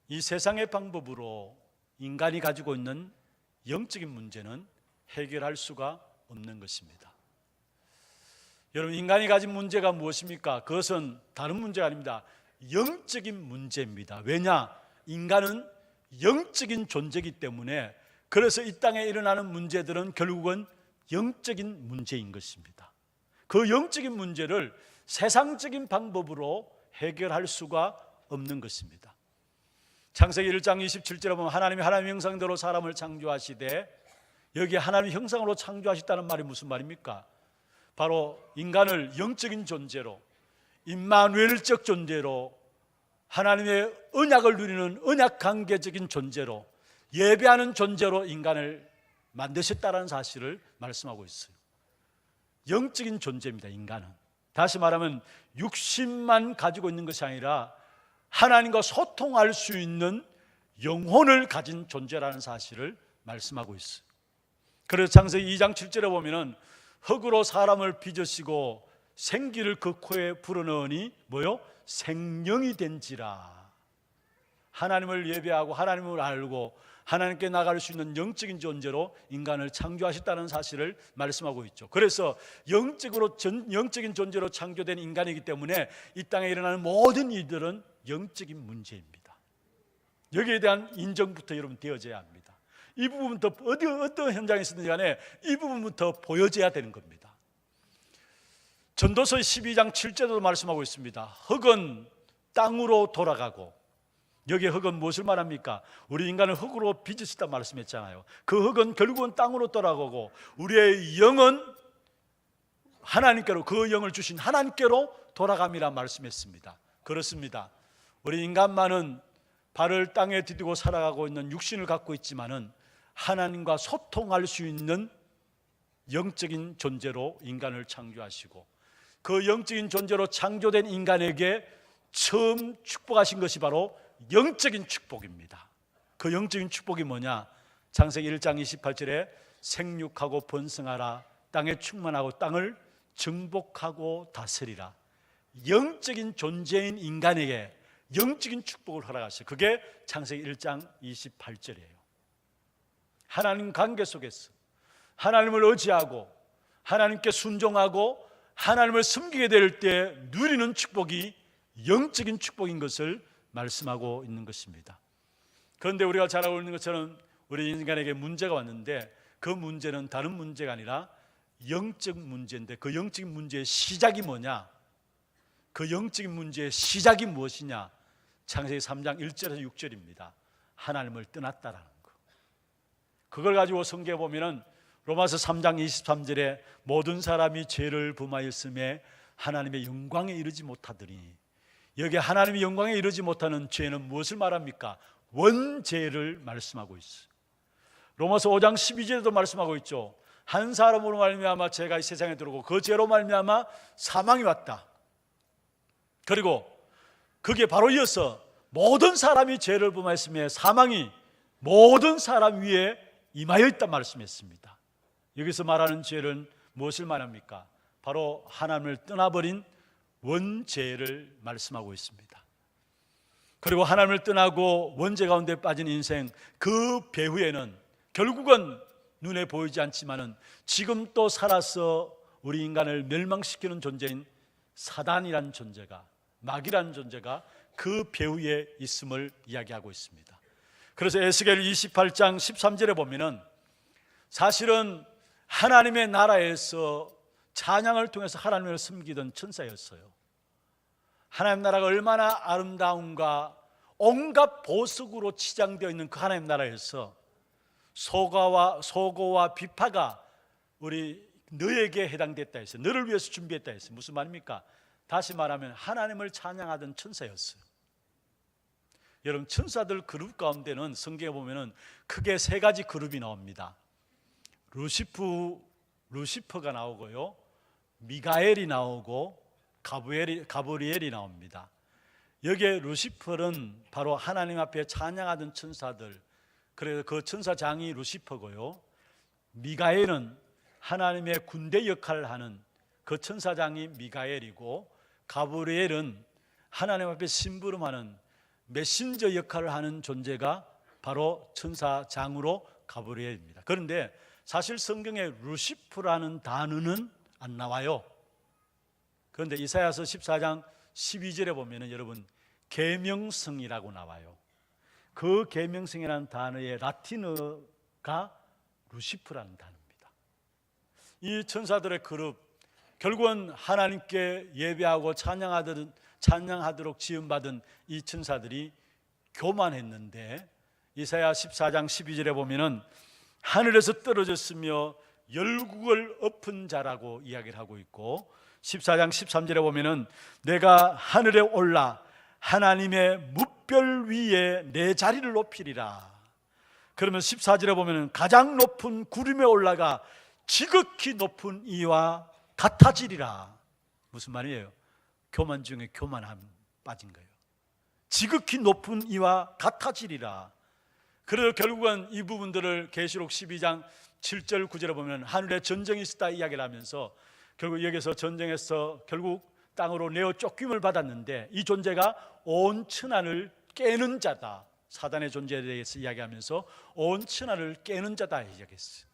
이 세상의 방법으로 인간이 가지고 있는 영적인 문제는 해결할 수가 없는 것입니다. 여러분, 인간이 가진 문제가 무엇입니까? 그것은 다른 문제가 아닙니다. 영적인 문제입니다. 왜냐? 인간은 영적인 존재이기 때문에, 그래서 이 땅에 일어나는 문제들은 결국은 영적인 문제인 것입니다. 그 영적인 문제를 세상적인 방법으로 해결할 수가 없는 것입니다. 창세기 1장 27절에 보면 하나님이 하나님의 형상대로 사람을 창조하시되, 여기 하나님의 형상으로 창조하셨다는 말이 무슨 말입니까? 바로 인간을 영적인 존재로, 임마누엘적 존재로, 하나님의 언약을 누리는 언약 관계적인 존재로, 예배하는 존재로 인간을 만드셨다는 사실을 말씀하고 있어요. 영적인 존재입니다. 인간은 다시 말하면 육신만 가지고 있는 것이 아니라 하나님과 소통할 수 있는 영혼을 가진 존재라는 사실을 말씀하고 있어요. 그래서 창세기 2장 7절에 보면은 흙으로 사람을 빚으시고 생기를 그 코에 불어넣으니 뭐요? 생명이 된지라. 하나님을 예배하고 하나님을 알고 하나님께 나갈 수 있는 영적인 존재로 인간을 창조하셨다는 사실을 말씀하고 있죠. 그래서 영적인 존재로 창조된 인간이기 때문에 이 땅에 일어나는 모든 일들은 영적인 문제입니다. 여기에 대한 인정부터 여러분 되어져야 합니다. 이 부분부터 어떤 현장에 있든지 간에 이 부분부터 보여져야 되는 겁니다. 전도서 12장 7절에도 말씀하고 있습니다. 흙은 땅으로 돌아가고, 여기에 흙은 무엇을 말합니까? 우리 인간을 흙으로 빚으시다 말씀했잖아요. 그 흙은 결국은 땅으로 돌아가고, 우리의 영은 하나님께로, 그 영을 주신 하나님께로 돌아감이라 말씀했습니다. 그렇습니다. 우리 인간만은 발을 땅에 디디고 살아가고 있는 육신을 갖고 있지만은 하나님과 소통할 수 있는 영적인 존재로 인간을 창조하시고, 그 영적인 존재로 창조된 인간에게 처음 축복하신 것이 바로 영적인 축복입니다. 그 영적인 축복이 뭐냐? 창세기 1장 28절에 생육하고 번성하라, 땅에 충만하고 땅을 정복하고 다스리라. 영적인 존재인 인간에게 영적인 축복을 허락하셔요. 그게 창세기 1장 28절이에요. 하나님 관계 속에서 하나님을 의지하고 하나님께 순종하고 하나님을 섬기게 될 때 누리는 축복이 영적인 축복인 것을 말씀하고 있는 것입니다. 그런데 우리가 잘 알고 있는 것처럼 우리 인간에게 문제가 왔는데, 그 문제는 다른 문제가 아니라 영적 문제인데, 그 영적인 문제의 시작이 뭐냐? 그 영적인 문제의 시작이 무엇이냐? 창세기 3장 1절에서 6절입니다. 하나님을 떠났다라는 거. 그걸 가지고 성경에 보면은 로마서 3장 23절에 모든 사람이 죄를 범하였음에 하나님의 영광에 이르지 못하더니, 여기 하나님의 영광에 이르지 못하는 죄는 무엇을 말합니까? 원죄를 말씀하고 있어요. 로마서 5장 12절에도 말씀하고 있죠. 한 사람으로 말미암아 죄가 이 세상에 들어오고 그 죄로 말미암아 사망이 왔다. 그리고 그게 바로 이어서 모든 사람이 죄를 범하였음에 사망이 모든 사람 위에 임하여 있다 말씀했습니다. 여기서 말하는 죄는 무엇을 말합니까? 바로 하나님을 떠나버린 원죄를 말씀하고 있습니다. 그리고 하나님을 떠나고 원죄 가운데 빠진 인생, 그 배후에는 결국은 눈에 보이지 않지만은 지금 또 살아서 우리 인간을 멸망시키는 존재인 사단이라는 존재가, 마귀라는 존재가 그 배후에 있음을 이야기하고 있습니다. 그래서 에스겔 28장 13절에 보면은 사실은 하나님의 나라에서 찬양을 통해서 하나님을 섬기던 천사였어요. 하나님 나라가 얼마나 아름다움과 온갖 보석으로 치장되어 있는 그 하나님 나라에서 소고와 비파가 우리 너에게 해당됐다 했어요. 너를 위해서 준비했다 했어요. 무슨 말입니까? 다시 말하면 하나님을 찬양하던 천사였어요. 여러분, 천사들 그룹 가운데는 성경에 보면은 크게 세 가지 그룹이 나옵니다. 루시퍼가 나오고요, 미가엘이 나오고 가브리엘이 나옵니다. 여기에 루시퍼는 바로 하나님 앞에 찬양하던 천사들, 그래서 그 천사장이 루시퍼고요, 미가엘은 하나님의 군대 역할을 하는 그 천사장이 미가엘이고, 가브리엘은 하나님 앞에 심부름하는 메신저 역할을 하는 존재가 바로 천사장으로 가브리엘입니다. 그런데 사실 성경에 루시프라는 단어는 안 나와요. 그런데 이사야서 14장 12절에 보면은 여러분 계명성이라고 나와요. 그 계명성이라는 단어의 라틴어가 루시프라는 단어입니다. 이 천사들의 그룹, 결국은 하나님께 예배하고 찬양하도록 지음받은 이 천사들이 교만했는데, 이사야 14장 12절에 보면은 하늘에서 떨어졌으며 열국을 엎은 자라고 이야기를 하고 있고, 14장 13절에 보면은 내가 하늘에 올라 하나님의 뭇별 위에 내 자리를 높이리라. 그러면 14절에 보면은 가장 높은 구름에 올라가 지극히 높은 이와 같아지리라. 무슨 말이에요? 교만 중에 교만함 빠진 거예요. 지극히 높은 이와 같아지리라. 그래서 결국은 이 부분들을 계시록 12장 7절 9절에 보면 하늘에 전쟁이 있었다 이야기를 하면서 결국 여기서 전쟁에서 결국 땅으로 내어 쫓김을 받았는데, 이 존재가 온 천하를 깨는 자다. 사단의 존재에 대해서 이야기하면서 온 천하를 깨는 자다 이야기했어요.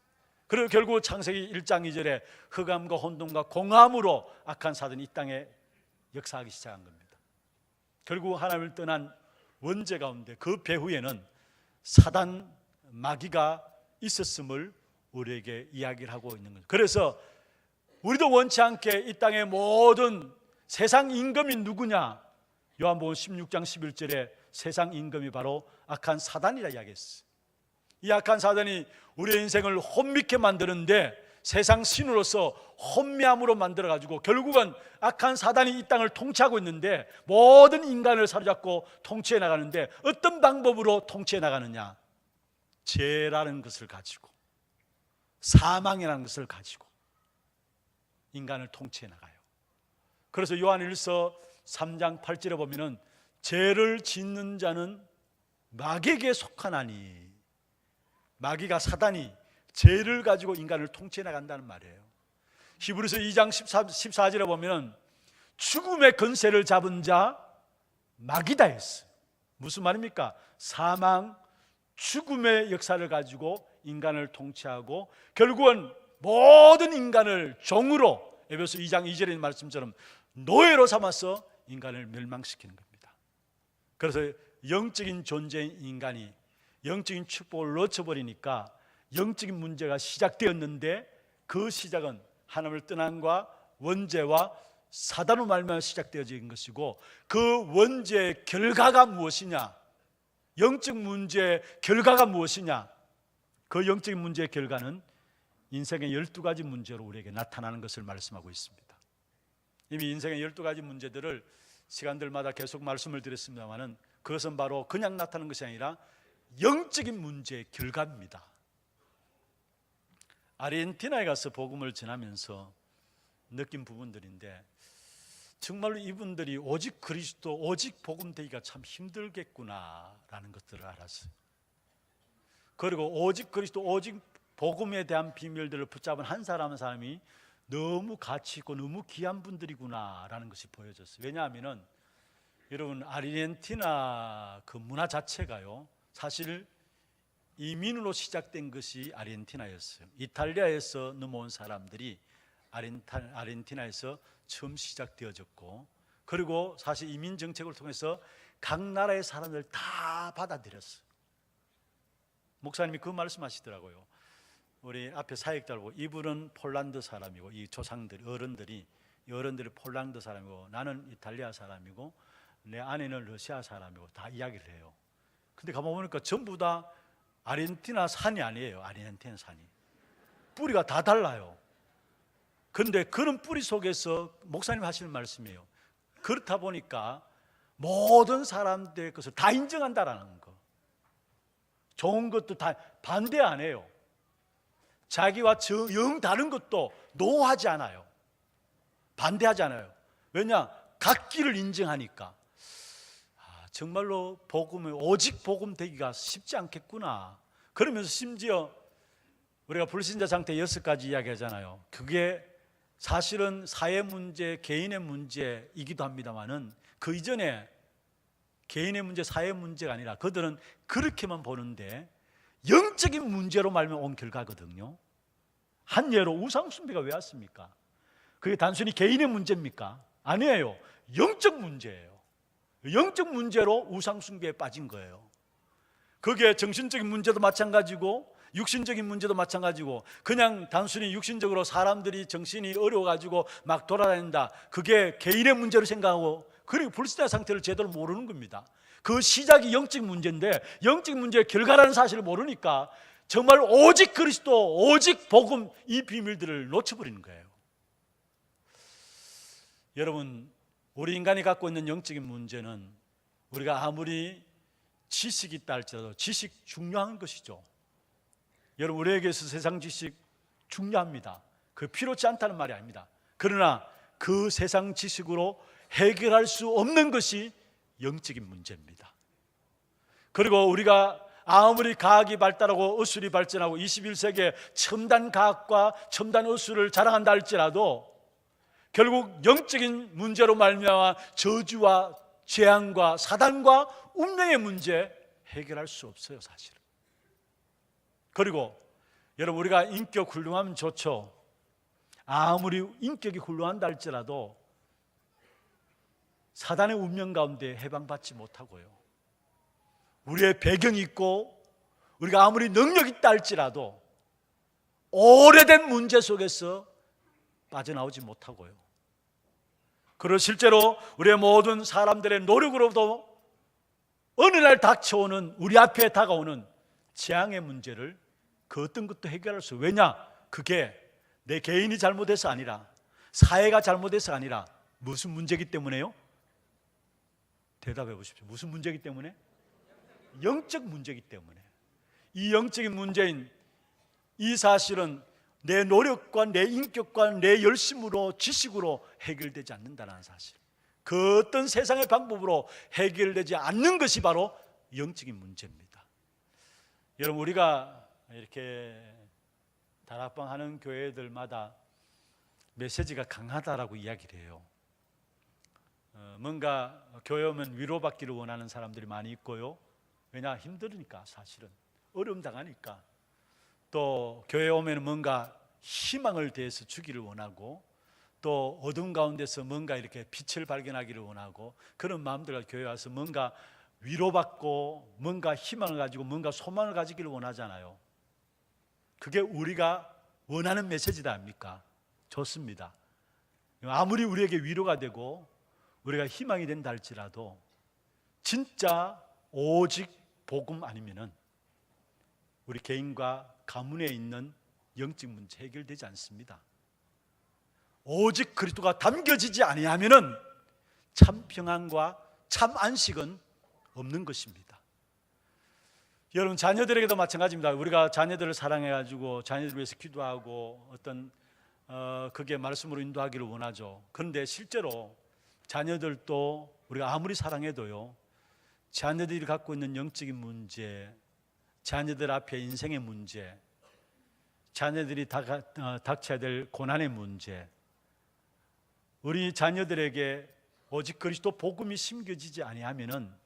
그리고 결국 창세기 1장 2절에 흑암과 혼돈과 공함으로 악한 사단이 이 땅에 역사하기 시작한 겁니다. 결국 하나님을 떠난 원죄 가운데 그 배후에는 사단 마귀가 있었음을 우리에게 이야기를 하고 있는 거죠. 그래서 우리도 원치 않게 이 땅의 모든 세상 임금이 누구냐? 요한복음 16장 11절에 세상 임금이 바로 악한 사단이라 이야기했어요. 이 악한 사단이 우리의 인생을 혼미케 만드는데, 세상 신으로서 혼미함으로 만들어가지고 결국은 악한 사단이 이 땅을 통치하고 있는데, 모든 인간을 사로잡고 통치해 나가는데 어떤 방법으로 통치해 나가느냐? 죄라는 것을 가지고, 사망이라는 것을 가지고 인간을 통치해 나가요. 그래서 요한일서 3장 8절에 보면은 죄를 짓는 자는 마귀에게 속하나니, 마귀가 사단이 죄를 가지고 인간을 통치해 나간다는 말이에요. 히브리서 2장 14절에 보면 죽음의 권세를 잡은 자 마귀다 했어요. 무슨 말입니까? 사망, 죽음의 역사를 가지고 인간을 통치하고 결국은 모든 인간을 종으로, 에베소 2장 2절의 말씀처럼 노예로 삼아서 인간을 멸망시키는 겁니다. 그래서 영적인 존재인 인간이 영적인 축복을 놓쳐버리니까 영적인 문제가 시작되었는데, 그 시작은 하나님을 떠남과 원죄와 사단으로 말미암아 시작되어진 것이고, 그 원죄의 결과가 무엇이냐? 영적 문제의 결과가 무엇이냐? 그 영적인 문제의 결과는 인생의 12가지 문제로 우리에게 나타나는 것을 말씀하고 있습니다. 이미 인생의 12가지 문제들을 시간들마다 계속 말씀을 드렸습니다만, 그것은 바로 그냥 나타나는 것이 아니라 영적인 문제의 결과입니다. 아르헨티나에 가서 복음을 전하면서 느낀 부분들인데, 정말로 이분들이 오직 그리스도, 오직 복음 되기가 참 힘들겠구나라는 것들을 알았어요. 그리고 오직 그리스도, 오직 복음에 대한 비밀들을 붙잡은 한 사람 한 사람이 너무 가치 있고 너무 귀한 분들이구나라는 것이 보여졌어요. 왜냐하면 여러분, 아르헨티나 그 문화 자체가요, 사실 이민으로 시작된 것이 아르헨티나였어요. 이탈리아에서 넘어온 사람들이 아르헨티나에서 처음 시작되어졌고, 그리고 사실 이민 정책을 통해서 각 나라의 사람들 다 받아들였어요. 목사님이 그 말씀하시더라고요. 우리 앞에 사역자를 보고, 이분은 폴란드 사람이고, 이 조상들, 어른들이 폴란드 사람이고, 나는 이탈리아 사람이고, 내 아내는 러시아 사람이고, 다 이야기를 해요. 근데 가만보니까 전부 다 아르헨티나 산이 아니에요. 아르헨티나 산이 뿌리가 다 달라요. 그런데 그런 뿌리 속에서 목사님 하시는 말씀이에요. 그렇다 보니까 모든 사람들의 것을 다 인정한다라는 거, 좋은 것도 다 반대 안 해요. 자기와 영 다른 것도 노하지 않아요. 반대하지 않아요. 왜냐? 각 길을 인정하니까. 정말로 복음을 오직 복음 되기가 쉽지 않겠구나. 그러면서 심지어 우리가 불신자 상태 6가지 이야기하잖아요. 그게 사실은 사회 문제, 개인의 문제이기도 합니다만은 그 이전에 개인의 문제, 사회 문제가 아니라 그들은 그렇게만 보는데 영적인 문제로 말미암아 온 결과거든요. 한 예로 우상숭배가 왜 왔습니까? 그게 단순히 개인의 문제입니까? 아니에요. 영적 문제예요. 영적 문제로 우상숭배에 빠진 거예요. 그게 정신적인 문제도 마찬가지고 육신적인 문제도 마찬가지고, 그냥 단순히 육신적으로 사람들이 정신이 어려워가지고 막 돌아다닌다, 그게 개인의 문제로 생각하고 그리고 불신자 상태를 제대로 모르는 겁니다. 그 시작이 영적 문제인데 영적 문제의 결과라는 사실을 모르니까 정말 오직 그리스도, 오직 복음, 이 비밀들을 놓쳐버리는 거예요. 여러분, 우리 인간이 갖고 있는 영적인 문제는 우리가 아무리 지식이 있다 할지라도 지식 중요한 것이죠. 여러분, 우리에게서 세상 지식 중요합니다. 그 필요치 않다는 말이 아닙니다. 그러나 그 세상 지식으로 해결할 수 없는 것이 영적인 문제입니다. 그리고 우리가 아무리 과학이 발달하고 의술이 발전하고 21세기에 첨단 과학과 첨단 의술을 자랑한다 할지라도 결국 영적인 문제로 말미암아 저주와 재앙과 사단과 운명의 문제 해결할 수 없어요, 사실은. 그리고 여러분, 우리가 인격 훌륭하면 좋죠. 아무리 인격이 훌륭한다 할지라도 사단의 운명 가운데 해방받지 못하고요, 우리의 배경이 있고 우리가 아무리 능력이 있다 할지라도 오래된 문제 속에서 빠져나오지 못하고요, 그리고 실제로 우리의 모든 사람들의 노력으로도 어느 날 닥쳐오는, 우리 앞에 다가오는 재앙의 문제를 그 어떤 것도 해결할 수 없어요. 왜냐? 그게 내 개인이 잘못해서 아니라, 사회가 잘못해서 아니라 무슨 문제이기 때문에요? 대답해 보십시오. 무슨 문제이기 때문에? 영적 문제이기 때문에. 이 영적인 문제인 이 사실은 내 노력과 내 인격과 내 열심으로, 지식으로 해결되지 않는다는 사실, 그 어떤 세상의 방법으로 해결되지 않는 것이 바로 영적인 문제입니다. 여러분, 우리가 이렇게 다락방 하는 교회들마다 메시지가 강하다라고 이야기를 해요. 뭔가 교회 오면 위로받기를 원하는 사람들이 많이 있고요. 왜냐? 힘들으니까, 사실은 어려움 당하니까. 또 교회 오면 뭔가 희망을 대해서 주기를 원하고, 또 어두운 가운데서 뭔가 이렇게 빛을 발견하기를 원하고, 그런 마음들과 교회 와서 뭔가 위로받고 뭔가 희망을 가지고 뭔가 소망을 가지기를 원하잖아요. 그게 우리가 원하는 메시지다 아닙니까? 좋습니다. 아무리 우리에게 위로가 되고 우리가 희망이 된다 할지라도 진짜 오직 복음 아니면은 우리 개인과 가문에 있는 영적 문제 해결되지 않습니다. 오직 그리스도가 담겨지지 아니하면은 참 평안과 참 안식은 없는 것입니다. 여러분, 자녀들에게도 마찬가지입니다. 우리가 자녀들을 사랑해가지고 자녀들 위해서 기도하고 어떤 그게 말씀으로 인도하기를 원하죠. 그런데 실제로 자녀들도 우리가 아무리 사랑해도요, 자녀들이 갖고 있는 영적인 문제, 자녀들 앞에 인생의 문제, 자녀들이 닥쳐야 될 고난의 문제, 우리 자녀들에게 오직 그리스도 복음이 심겨지지 아니하면은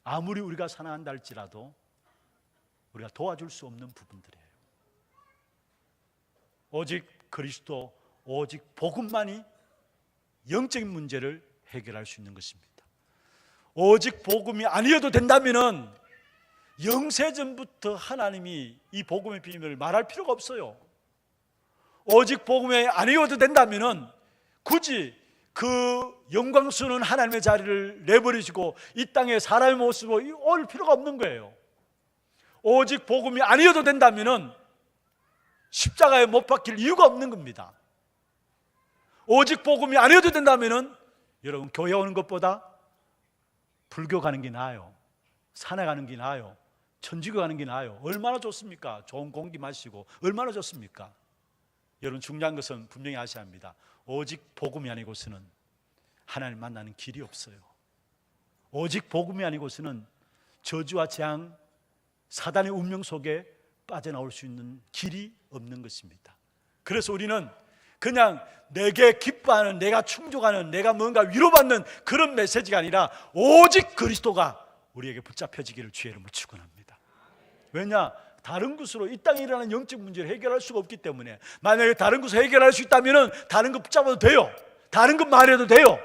아무리 우리가 사랑한다 할지라도 우리가 도와줄 수 없는 부분들이에요. 오직 그리스도, 오직 복음만이 영적인 문제를 해결할 수 있는 것입니다. 오직 복음이 아니어도 된다면은 영세전부터 하나님이 이 복음의 비밀을 말할 필요가 없어요. 오직 복음이 아니어도 된다면은 굳이 그 영광스러운 하나님의 자리를 내버리시고 이 땅에 사람의 모습으로 올 필요가 없는 거예요. 오직 복음이 아니어도 된다면은 십자가에 못 박힐 이유가 없는 겁니다. 오직 복음이 아니어도 된다면은 여러분, 교회 오는 것보다 불교 가는 게 나아요. 산에 가는 게 나아요. 천주교 가는 게 나아요. 얼마나 좋습니까? 좋은 공기 마시고 얼마나 좋습니까? 여러분, 중요한 것은 분명히 아셔야 합니다. 오직 복음이 아니고서는 하나님 만나는 길이 없어요. 오직 복음이 아니고서는 저주와 재앙, 사단의 운명 속에 빠져나올 수 있는 길이 없는 것입니다. 그래서 우리는 그냥 내게 기뻐하는, 내가 충족하는, 내가 뭔가 위로받는 그런 메시지가 아니라 오직 그리스도가 우리에게 붙잡혀지기를 주의 이름으로 축원합니다. 왜냐? 다른 것으로 이 땅에 일어나는 영적 문제를 해결할 수가 없기 때문에, 만약에 다른 것을 해결할 수 있다면 다른 것 붙잡아도 돼요. 다른 것 말해도 돼요.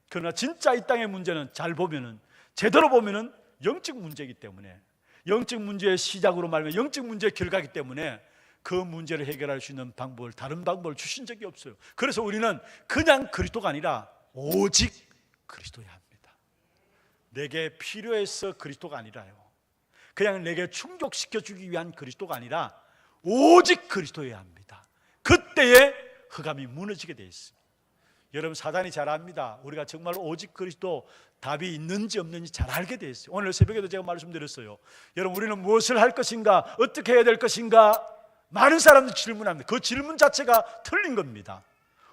그러나 진짜 이 땅의 문제는 잘 보면은, 제대로 보면은 영적 문제이기 때문에, 영적 문제의 시작으로 말하면 영적 문제의 결과이기 때문에 그 문제를 해결할 수 있는 방법을, 다른 방법을 주신 적이 없어요. 그래서 우리는 그냥 그리스도가 아니라 오직 그리스도여야 합니다. 내게 필요해서 그리스도가 아니라요, 그냥 내게 충족시켜주기 위한 그리스도가 아니라 오직 그리스도여야 합니다. 그때에 흑암이 무너지게 돼 있습니다. 여러분, 사단이 잘 압니다. 우리가 정말 오직 그리스도 답이 있는지 없는지 잘 알게 돼 있어요. 오늘 새벽에도 제가 말씀드렸어요. 여러분, 우리는 무엇을 할 것인가, 어떻게 해야 될 것인가, 많은 사람들이 질문합니다. 그 질문 자체가 틀린 겁니다.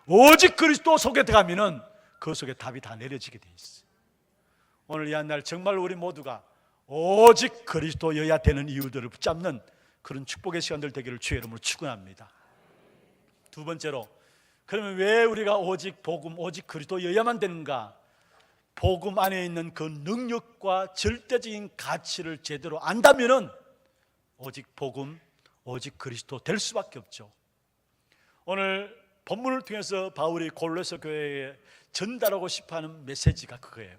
오직 그리스도 속에 들어가면은 그 속에 답이 다 내려지게 돼 있어요. 오늘 이 한 날 정말 우리 모두가 오직 그리스도여야 되는 이유들을 붙잡는 그런 축복의 시간들 되기를 주의 이름으로 축원합니다. 두 번째로, 그러면 왜 우리가 오직 복음, 오직 그리스도여야만 되는가? 복음 안에 있는 그 능력과 절대적인 가치를 제대로 안다면은 오직 복음, 오직 그리스도 될 수밖에 없죠. 오늘 본문을 통해서 바울이 골로새 교회에 전달하고 싶어하는 메시지가 그거예요.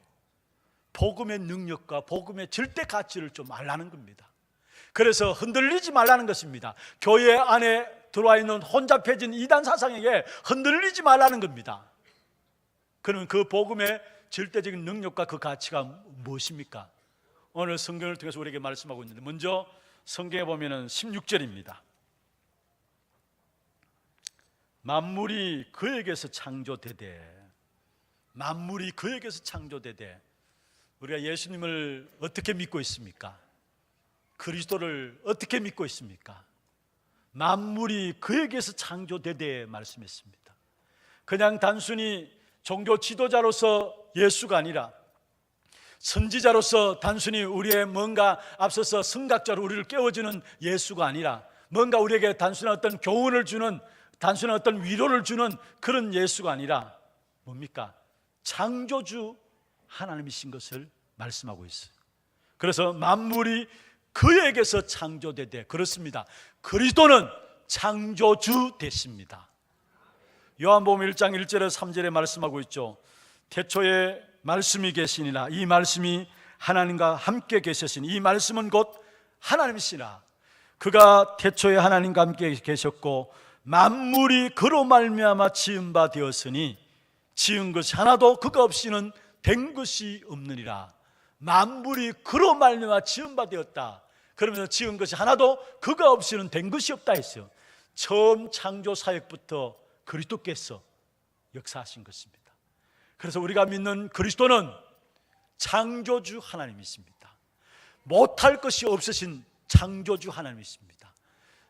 복음의 능력과 복음의 절대 가치를 좀 알라는 겁니다. 그래서 흔들리지 말라는 것입니다. 교회 안에 들어와 있는 혼잡해진 이단 사상에게 흔들리지 말라는 겁니다. 그러면 그 복음의 절대적인 능력과 그 가치가 무엇입니까? 오늘 성경을 통해서 우리에게 말씀하고 있는데, 먼저 성경에 보면은 16절입니다. 만물이 그에게서 창조되되, 만물이 그에게서 창조되되, 우리가 예수님을 어떻게 믿고 있습니까? 그리스도를 어떻게 믿고 있습니까? 만물이 그에게서 창조되되 말씀했습니다. 그냥 단순히 종교 지도자로서 예수가 아니라, 선지자로서 단순히 우리의 뭔가 앞서서 성각자로 우리를 깨워주는 예수가 아니라, 뭔가 우리에게 단순한 어떤 교훈을 주는, 단순한 어떤 위로를 주는 그런 예수가 아니라 뭡니까? 창조주 하나님이신 것을 말씀하고 있어요. 그래서 만물이 그에게서 창조되되, 그렇습니다. 그리스도는 창조주 되십니다. 요한복음 1장 1절에 3절에 말씀하고 있죠. 태초에 말씀이 계시니라. 이 말씀이 하나님과 함께 계셨으니, 이 말씀은 곧 하나님이시라. 그가 태초에 하나님과 함께 계셨고 만물이 그로 말미암아 지은 바 되었으니 지은 것이 하나도 그가 없이는 된 것이 없느니라. 만물이 그로 말미암아 지은 바 되었다. 그러면서 지은 것이 하나도 그가 없이는 된 것이 없다 했어요. 처음 창조 사역부터 그리스도께서 역사하신 것입니다. 그래서 우리가 믿는 그리스도는 창조주 하나님이십니다. 못할 것이 없으신 창조주 하나님이십니다.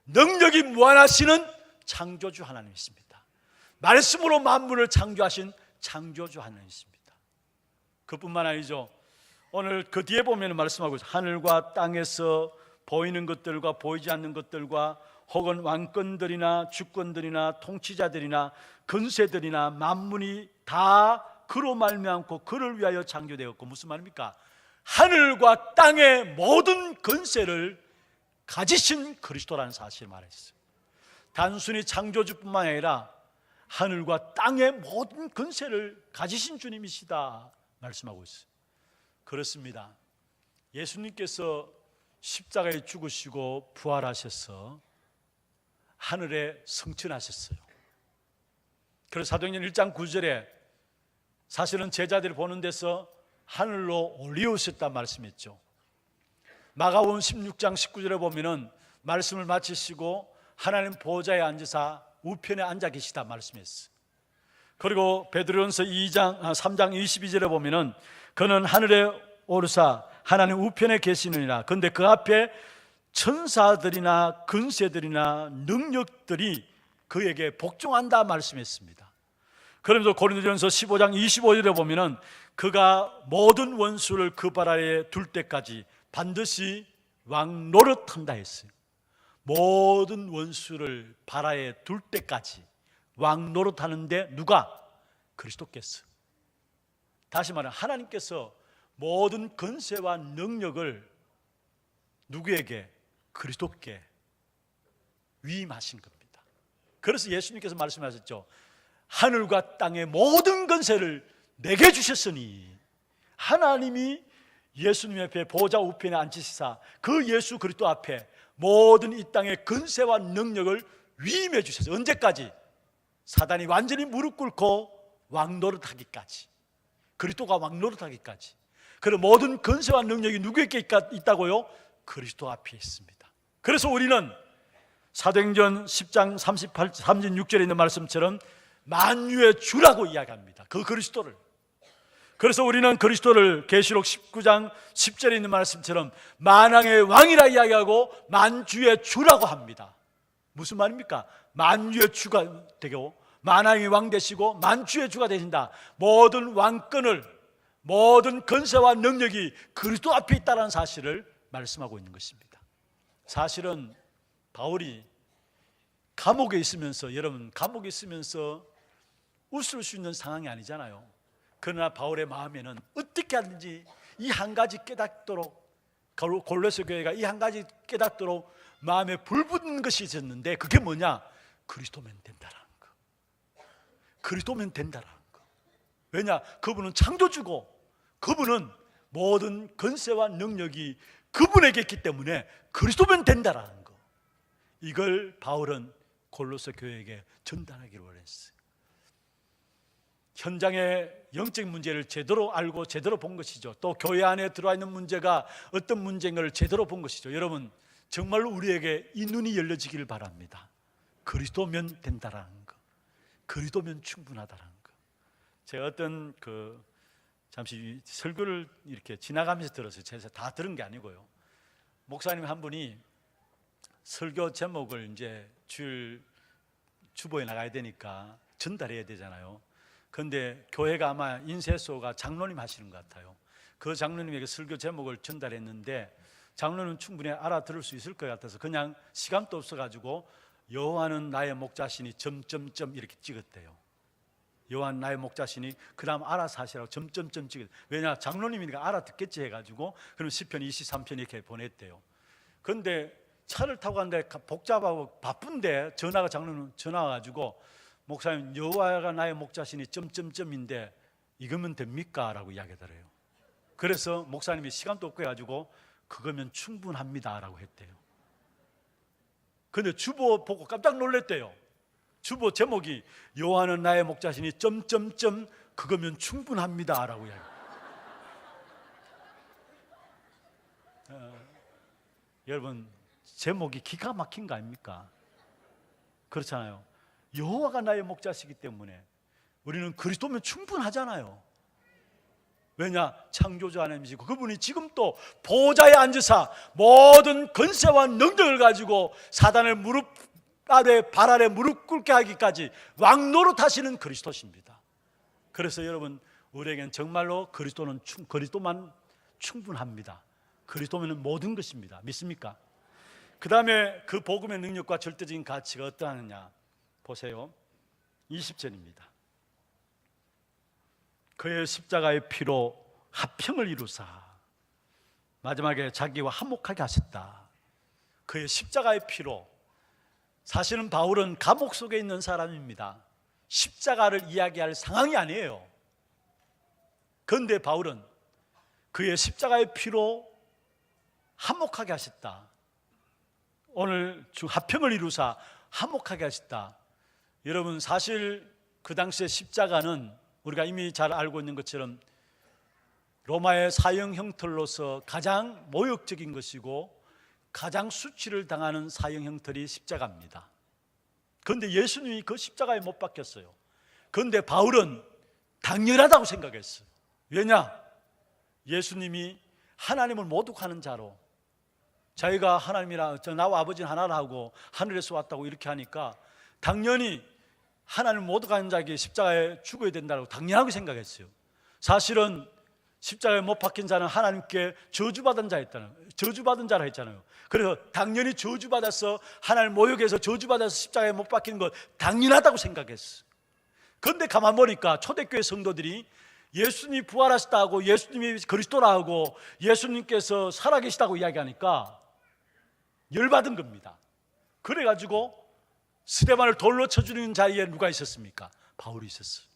능력이 무한하시는 창조주 하나님이십니다. 말씀으로 만물을 창조하신 창조주 하나님이십니다. 그뿐만 아니죠. 오늘 그 뒤에 보면 말씀하고 있어요. 하늘과 땅에서 보이는 것들과 보이지 않는 것들과 혹은 왕권들이나 주권들이나 통치자들이나 근세들이나 만물이 다 그로 말미암고 그를 위하여 창조되었고, 무슨 말입니까? 하늘과 땅의 모든 권세를 가지신 그리스도라는 사실을 말했어요. 단순히 창조주뿐만 아니라 하늘과 땅의 모든 권세를 가지신 주님이시다 말씀하고 있어요. 그렇습니다. 예수님께서 십자가에 죽으시고 부활하셔서 하늘에 승천하셨어요. 그래서 사도행전 1장 9절에 사실은 제자들이 보는 데서 하늘로 올리우셨다 말씀했죠. 마가복음 16장 19절에 보면은 말씀을 마치시고 하나님 보좌에 앉으사 우편에 앉아 계시다 말씀했어요. 그리고 베드로전서 3장 22절에 보면은 그는 하늘에 오르사 하나님 우편에 계시느니라. 그런데 그 앞에 천사들이나 근세들이나 능력들이 그에게 복종한다 말씀했습니다. 그러면서 고린도전서 15장 25절에 보면은 그가 모든 원수를 그 발 아래에 둘 때까지 반드시 왕 노릇한다 했어요. 모든 원수를 발 아래에 둘 때까지 왕 노릇하는데 누가? 그리스도께서. 다시 말하면 하나님께서 모든 권세와 능력을 누구에게? 그리스도께 위임하신 겁니다. 그래서 예수님께서 말씀하셨죠. 하늘과 땅의 모든 권세를 내게 주셨으니, 하나님이 예수님 앞에 보좌 우편에 앉히시사 그 예수 그리스도 앞에 모든 이 땅의 권세와 능력을 위임해 주셨어요. 언제까지? 사단이 완전히 무릎 꿇고 왕노릇하기까지, 그리스도가 왕노릇하기까지. 그리고 모든 권세와 능력이 누구에게 있다고요? 그리스도 앞에 있습니다. 그래서 우리는 사도행전 10장 36절에 있는 말씀처럼 만유의 주라고 이야기합니다. 그 그리스도를. 그래서 우리는 그리스도를 계시록 19장 10절에 있는 말씀처럼 만왕의 왕이라 이야기하고 만주의 주라고 합니다. 무슨 말입니까? 만주의 주가 되고 만왕의 왕 되시고 만주의 주가 되신다. 모든 왕권을, 모든 권세와 능력이 그리스도 앞에 있다는 사실을 말씀하고 있는 것입니다. 사실은 바울이 감옥에 있으면서, 여러분 감옥에 있으면서 웃을 수 있는 상황이 아니잖아요. 그러나 바울의 마음에는 어떻게 하든지 이 한 가지 깨닫도록, 골로새 교회가 이 한 가지 깨닫도록 마음에 불붙는 것이 있었는데, 그게 뭐냐? 그리스도면 된다라는 거. 그리스도면 된다라는 거. 왜냐? 그분은 창조주고 그분은 모든 권세와 능력이 그분에게 있기 때문에 그리스도면 된다라는 거. 이걸 바울은 골로새 교회에게 전달하기를 원했어요. 현장의 영적 문제를 제대로 알고 제대로 본 것이죠. 또 교회 안에 들어와 있는 문제가 어떤 문제인가를 제대로 본 것이죠. 여러분 정말로 우리에게 이 눈이 열려지기를 바랍니다. 그리스도면 된다라는 거, 그리스도면 충분하다라는 거. 제가 어떤 잠시 설교를 이렇게 지나가면서 들었어요. 제가 다 들은 게 아니고요. 목사님 한 분이 설교 제목을 이제 주일 주보에 나가야 되니까 전달해야 되잖아요. 그런데 교회가 아마 인쇄소가 장로님 하시는 것 같아요. 그 장로님에게 설교 제목을 전달했는데 장로는 충분히 알아들을 수 있을 것 같아서 그냥 시간도 없어가지고 여호와는 나의 목자시니 점점점 이렇게 찍었대요. 여호와는 나의 목자시니 그 다음 알아서 하시라고 점점점 찍었대요. 왜냐? 장로님이니까 알아듣겠지 해가지고 그럼 시편 23편 이렇게 보냈대요. 그런데 차를 타고 갔는데 복잡하고 바쁜데 장로님 전화 와가지고 목사님 여호와가 나의 목자시니 점점점인데 이거면 됩니까? 라고 이야기하더래요. 그래서 목사님이 시간도 없고 해가지고 그거면 충분합니다 라고 했대요. 근데 주보 보고 깜짝 놀랐대요. 주보 제목이 여호와는 나의 목자시니 점점점 그거면 충분합니다 라고 이야기해요. 여러분 제목이 기가 막힌 거 아닙니까? 그렇잖아요. 여호와가 나의 목자시기 때문에 우리는 그리스도면 충분하잖아요. 왜냐? 창조주 하나님이시고 그분이 지금 또 보좌에 앉으사 모든 권세와 능력을 가지고 사단을 발 아래 무릎 꿇게 하기까지 왕노릇하시는 그리스도십니다. 그래서 여러분 우리에겐 정말로 그리스도만 충분합니다. 그리스도면 모든 것입니다. 믿습니까? 그 다음에 그 복음의 능력과 절대적인 가치가 어떠하느냐 보세요. 20절입니다. 그의 십자가의 피로 화평을 이루사 마지막에 자기와 화목하게 하셨다. 그의 십자가의 피로. 사실은 바울은 감옥 속에 있는 사람입니다. 십자가를 이야기할 상황이 아니에요. 그런데 바울은 그의 십자가의 피로 화목하게 하셨다. 오늘 주 화평을 이루사 화목하게 하셨다. 여러분 사실 그 당시에 십자가는 우리가 이미 잘 알고 있는 것처럼 로마의 사형 형틀로서 가장 모욕적인 것이고 가장 수치를 당하는 사형 형틀이 십자가입니다. 그런데 예수님이 그 십자가에 못 박혔어요. 그런데 바울은 당연하다고 생각했어요. 왜냐? 예수님이 하나님을 모독하는 자로 자기가 하나님이라 나와 아버지는 하나라 하고 하늘에서 왔다고 이렇게 하니까 당연히 하나님을 모독하는 자에게 십자가에 죽어야 된다고 당연하게 생각했어요. 사실은 십자가에 못 박힌 자는 하나님께 저주받은 자라 했잖아요. 그래서 당연히 저주받아서 하나님 모욕해서 저주받아서 십자가에 못 박히는 것 당연하다고 생각했어. 그런데 가만 보니까 초대교회 성도들이 예수님이 부활하셨다고, 예수님이 그리스도라고, 예수님께서 살아계시다고 이야기하니까 열받은 겁니다. 그래가지고 스데반을 돌로 쳐주는 자리에 누가 있었습니까? 바울이 있었어요.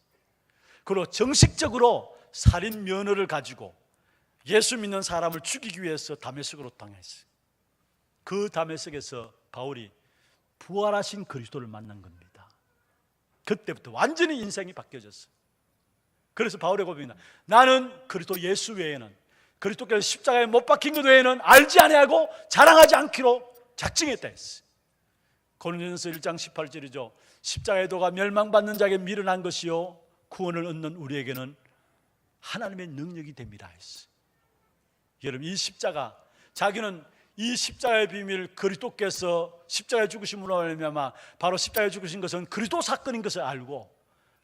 그리고 정식적으로 살인 면허를 가지고 예수 믿는 사람을 죽이기 위해서 다메섹으로 당했어요. 그 다메섹에서 바울이 부활하신 그리스도를 만난 겁니다. 그때부터 완전히 인생이 바뀌어졌어요. 그래서 바울의 고백입니다. 나는 그리스도 예수 외에는, 그리스도께서 십자가에 못 박힌 것 외에는 알지 아니하고 자랑하지 않기로 작정했다 했어요. 고린도전서 1장 18절이죠. 십자가의 도가 멸망받는 자에게 미련한 것이요 구원을 얻는 우리에게는 하나님의 능력이 됩니다 했어요. 여러분, 이 십자가, 자기는 이 십자가의 비밀, 그리스도께서 십자가에 죽으심으로 말미암아 바로 십자가에 죽으신 것은 그리스도 사건인 것을 알고,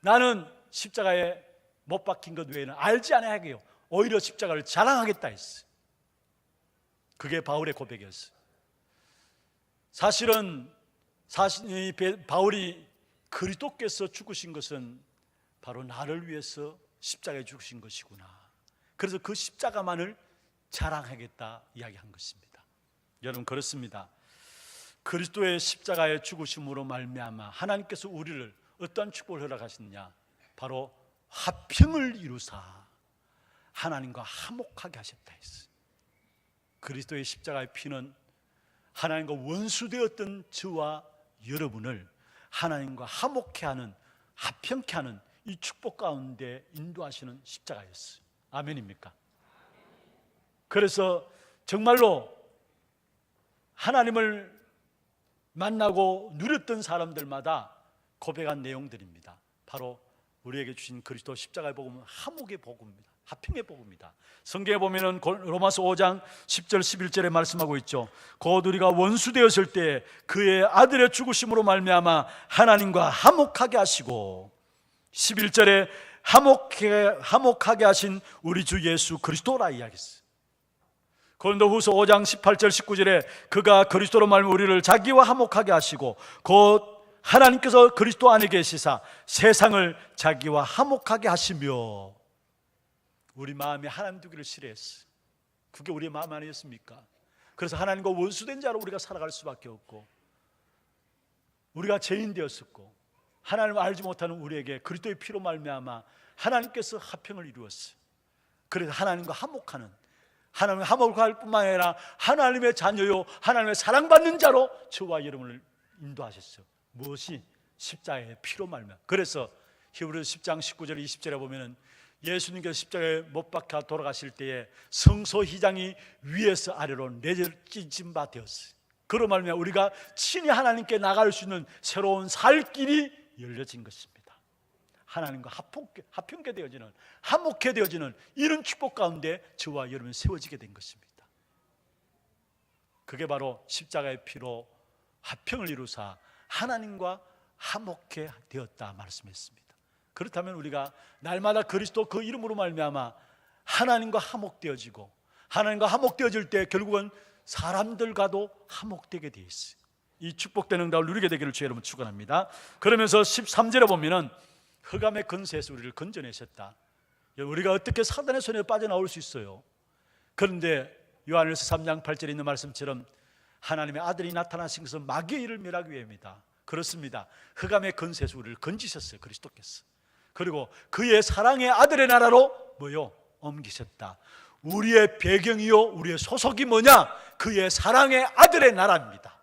나는 십자가에 못 박힌 것 외에는 알지 않아야겠요, 오히려 십자가를 자랑하겠다 했어요. 그게 바울의 고백이었어요. 사실은 바울이 그리스도께서 죽으신 것은 바로 나를 위해서 십자가에 죽으신 것이구나, 그래서 그 십자가만을 자랑하겠다 이야기한 것입니다. 여러분, 그렇습니다. 그리스도의 십자가에 죽으심으로 말미암아 하나님께서 우리를 어떠한 축복을 허락하셨느냐, 바로 화평을 이루사 하나님과 화목하게 하셨다 했어요. 그리스도의 십자가의 피는 하나님과 원수되었던 저와 여러분을 하나님과 화목케 하는, 화평케 하는 이 축복 가운데 인도하시는 십자가였어요. 아멘입니까? 그래서 정말로 하나님을 만나고 누렸던 사람들마다 고백한 내용들입니다. 바로 우리에게 주신 그리스도 십자가의 복음은 화목의 복음입니다. 화평의 복음입니다. 성경에 보면은 로마서 5장 10절 11절에 말씀하고 있죠. 곧 우리가 원수 되었을 때 그의 아들의 죽으심으로 말미암아 하나님과 화목하게 하시고, 11절에 화목하게 하신 우리 주 예수 그리스도라 이야기했어요. 고린도후서 5장 18절 19절에 그가 그리스도로 말미암아 우리를 자기와 화목하게 하시고 곧 하나님께서 그리스도 안에 계시사 세상을 자기와 화목하게 하시며, 우리 마음에 하나님 두기를 싫어했어요. 그게 우리의 마음 아니었습니까? 그래서 하나님과 원수된 자로 우리가 살아갈 수밖에 없고, 우리가 죄인 되었었고, 하나님을 알지 못하는 우리에게 그리스도의 피로 말미암아 하나님께서 화평을 이루었어요. 그래서 하나님과 화목하는, 하나님과 화목할 뿐만 아니라 하나님의 자녀요 하나님의 사랑받는 자로 저와 여러분을 인도하셨어요. 무엇이? 십자가의 피로 말미암아. 그래서 히브리서 10장 19절 20절에 보면은 예수님께서 십자가에 못 박혀 돌아가실 때에 성소 휘장이 위에서 아래로 내려찢은 바 되었어요. 그로 말미암아 우리가 친히 하나님께 나갈 수 있는 새로운 살 길이 열려진 것입니다. 하나님과 화평케 되어지는, 화목케 되어지는 이런 축복 가운데 저와 여러분이 세워지게 된 것입니다. 그게 바로 십자가의 피로 화평을 이루사 하나님과 화목케 되었다 말씀했습니다. 그렇다면 우리가 날마다 그리스도 그 이름으로 말미암아 하나님과 화목되어지고, 하나님과 화목되어질 때 결국은 사람들과도 화목되게 되어 있어요. 이 축복되는 응답을 누리게 되기를 주의 이름으로 축원합니다. 그러면서 13절에 보면은 흑암의 근세에서 우리를 건져내셨다. 우리가 어떻게 사단의 손에 빠져나올 수 있어요? 그런데 요한일서 3장 8절에 있는 말씀처럼 하나님의 아들이 나타나신 것은 마귀의 일을 멸하기 위함이다. 그렇습니다. 흑암의 근세에서 우리를 건지셨어요, 그리스도께서. 그리고 그의 사랑의 아들의 나라로 뭐요? 옮기셨다. 우리의 배경이요, 우리의 소속이 뭐냐? 그의 사랑의 아들의 나라입니다.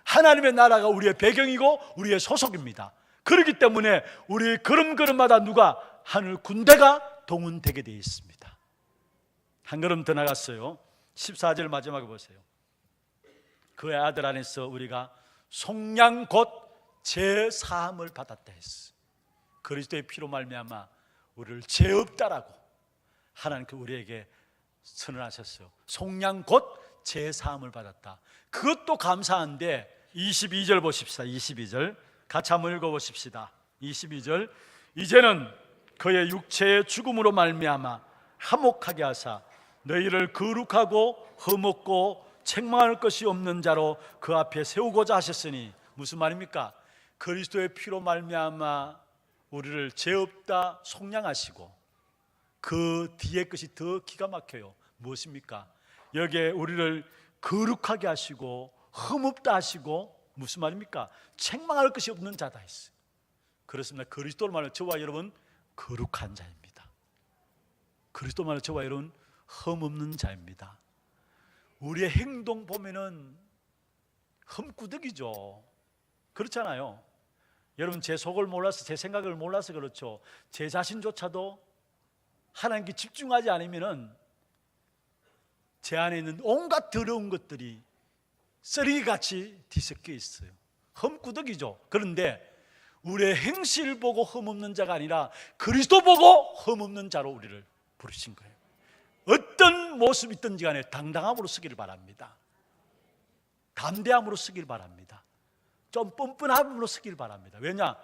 하나님의 나라가 우리의 배경이고 우리의 소속입니다. 그렇기 때문에 우리 걸음걸음마다 누가? 하늘 군대가 동원되게 되어 있습니다. 한 걸음 더 나갔어요. 14절 마지막에 보세요. 그의 아들 안에서 우리가 속량 곧 죄사함을 받았다 했어. 그리스도의 피로 말미암아 우리를 죄 없다라고 하나님께 우리에게 선언하셨어요. 속량 곧 죄사함을 받았다. 그것도 감사한데 22절 보십시다. 22절 같이 한번 읽어보십시다. 22절 이제는 그의 육체의 죽음으로 말미암아 화목하게 하사 너희를 거룩하고 흠없고 책망할 것이 없는 자로 그 앞에 세우고자 하셨으니, 무슨 말입니까? 그리스도의 피로 말미암아 우리를 죄 없다 속량하시고, 그 뒤에 것이 더 기가 막혀요. 무엇입니까? 여기에 우리를 거룩하게 하시고 흠없다 하시고, 무슨 말입니까? 책망할 것이 없는 자다 했어요. 그렇습니다. 그리스도를 말하면 저와 여러분 거룩한 자입니다. 그리스도 말하면 저와 여러분 흠없는 자입니다. 우리의 행동 보면은 흠구덕이죠. 그렇잖아요. 여러분, 제 속을 몰라서, 제 생각을 몰라서 그렇죠. 제 자신조차도 하나님께 집중하지 않으면은 제 안에 있는 온갖 더러운 것들이 쓰레기같이 뒤섞여 있어요. 흠구덕이죠. 그런데 우리의 행실 보고 흠없는 자가 아니라 그리스도 보고 흠없는 자로 우리를 부르신 거예요. 어떤 모습이 있든지 간에 당당함으로 쓰기를 바랍니다. 담대함으로 쓰기를 바랍니다. 좀 뻔뻔함으로 쓰기를 바랍니다. 왜냐?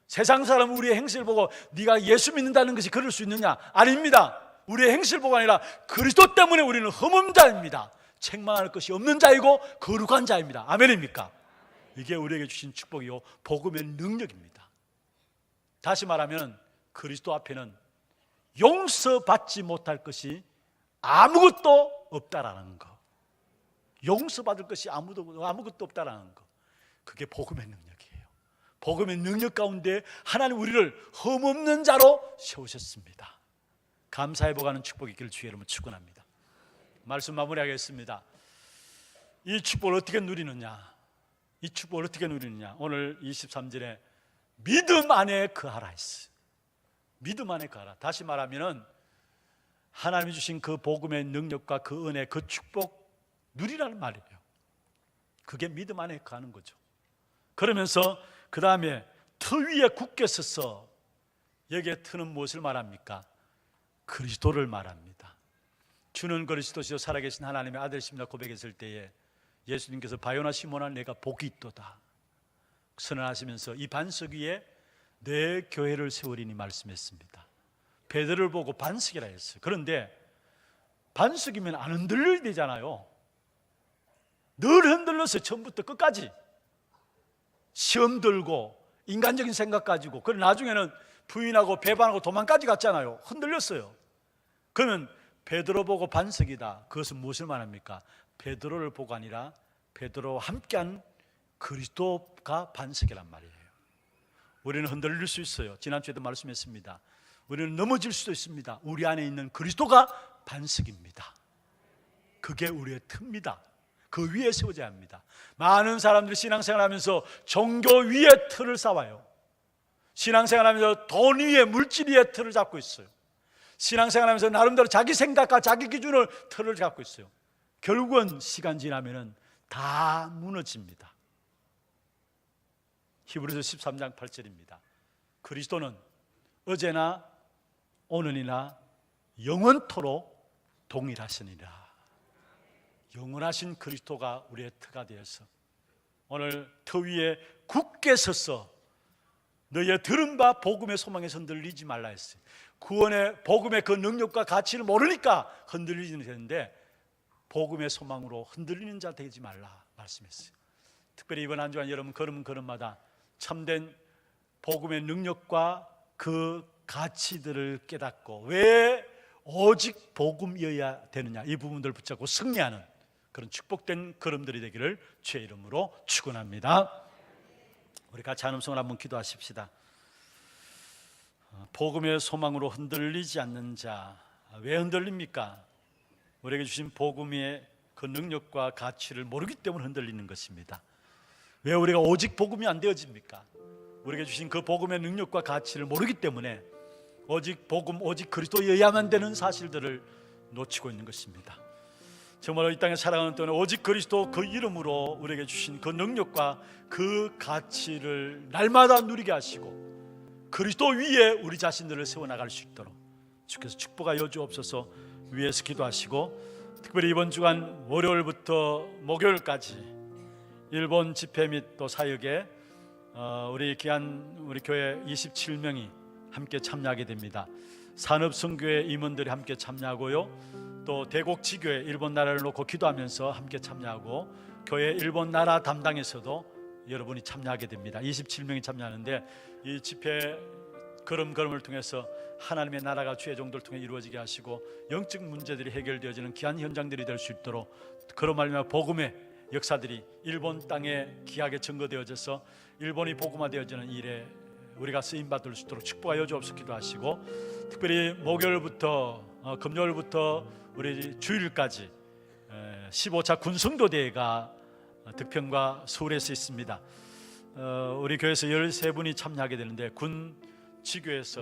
세상 사람은 우리의 행실을 보고 네가 예수 믿는다는 것이 그럴 수 있느냐? 아닙니다. 우리의 행실 보고 아니라 그리스도 때문에 우리는 흠없는 자입니다. 책망할 것이 없는 자이고 거룩한 자입니다. 아멘입니까? 이게 우리에게 주신 축복이요 복음의 능력입니다. 다시 말하면 그리스도 앞에는 용서받지 못할 것이 아무것도 없다라는 거, 용서받을 것이 아무것도 없다라는 거, 그게 복음의 능력이에요. 복음의 능력 가운데 하나님 우리를 흠없는 자로 세우셨습니다. 감사해보가는 축복이 있기를 주의 이름으로 축원합니다. 말씀 마무리하겠습니다. 이 축복을 어떻게 누리느냐? 이 축복을 어떻게 누리느냐? 오늘 23절에 믿음 안에 거하라 했어요. 믿음 안에 거하라. 다시 말하면은 하나님이 주신 그 복음의 능력과 그 은혜, 그 축복 누리라는 말이에요. 그게 믿음 안에 거하는 거죠. 그러면서 그 다음에 터 위에 굳게 서서, 여기에 터는 무엇을 말합니까? 그리스도를 말합니다. 주는 그리스도시요 살아계신 하나님의 아들이십니다 고백했을 때에 예수님께서 바요나 시몬아 내가 복이 있도다 선언하시면서 이 반석 위에 내 교회를 세우리니 말씀했습니다. 베드로를 보고 반석이라 했어요. 그런데 반석이면 안 흔들려야 되잖아요. 늘 흔들렸어요. 처음부터 끝까지 시험 들고 인간적인 생각 가지고. 그래 나중에는 부인하고 배반하고 도망까지 갔잖아요. 흔들렸어요. 그러면 베드로 보고 반석이다, 그것은 무엇을 말합니까? 베드로를 보고 아니라 베드로와 함께한 그리스도가 반석이란 말이에요. 우리는 흔들릴 수 있어요. 지난주에도 말씀했습니다. 우리는 넘어질 수도 있습니다. 우리 안에 있는 그리스도가 반석입니다. 그게 우리의 터입니다. 그 위에 세워져야 합니다. 많은 사람들이 신앙생활하면서 종교 위에 틀을 쌓아요. 신앙생활하면서 돈 위에, 물질 위에 틀을 잡고 있어요. 신앙생활하면서 나름대로 자기 생각과 자기 기준을 틀을 잡고 있어요. 결국은 시간 지나면은 다 무너집니다. 히브리서 13장 8절입니다. 그리스도는 어제나 오늘이나 영원토록 동일하시니라. 영원하신 그리스도가 우리의 터가 되어서 오늘 터 위에 굳게 서서 너희의 들은 바 복음의 소망에서 흔들리지 말라 했어요. 구원의 복음의 그 능력과 가치를 모르니까 흔들리지는 되는데 복음의 소망으로 흔들리는 자 되지 말라 말씀했어요. 특별히 이번 한 주간 여러분 걸음걸음마다 참된 복음의 능력과 그 가치들을 깨닫고 왜 오직 복음이어야 되느냐, 이 부분들을 붙잡고 승리하는 그런 축복된 걸음들이 되기를 주의 이름으로 축원합니다. 우리 같이 한 음성을 한번 기도하십시다. 복음의 소망으로 흔들리지 않는 자, 왜 흔들립니까? 우리에게 주신 복음의 그 능력과 가치를 모르기 때문에 흔들리는 것입니다. 왜 우리가 오직 복음이 안 되어집니까? 우리에게 주신 그 복음의 능력과 가치를 모르기 때문에 오직 복음, 오직 그리스도여야만 되는 사실들을 놓치고 있는 것입니다. 정말로 이 땅에 살아가는 동안에 오직 그리스도 그 이름으로 우리에게 주신 그 능력과 그 가치를 날마다 누리게 하시고 그리스도 위에 우리 자신들을 세워나갈 수 있도록 주께서 축복하여 주옵소서. 위에서 기도하시고 특별히 이번 주간 월요일부터 목요일까지 일본 집회 및 또 사역에 우리 귀한 우리 교회 27명이 함께 참여하게 됩니다. 산업선교회 임원들이 함께 참여하고요, 또 대곡지교회 일본 나라를 놓고 기도하면서 함께 참여하고, 교회 일본 나라 담당에서도 여러분이 참여하게 됩니다. 27명이 참여하는데, 이 집회 걸음걸음을 통해서 하나님의 나라가 주의 종들을 통해 이루어지게 하시고 영적 문제들이 해결되어지는 귀한 현장들이 될 수 있도록, 그로 말미암아 복음의 역사들이 일본 땅에 귀하게 증거되어져서 일본이 복음화되어지는 일에 우리가 쓰임받을 수 있도록 축복하여 주옵소서 기도하시고, 특별히 목요일부터 금요일부터 우리 주일까지 15차 군성도대회가 득평과 서울에서 있습니다. 우리 교회에서 13분이 참여하게 되는데, 군 지교에서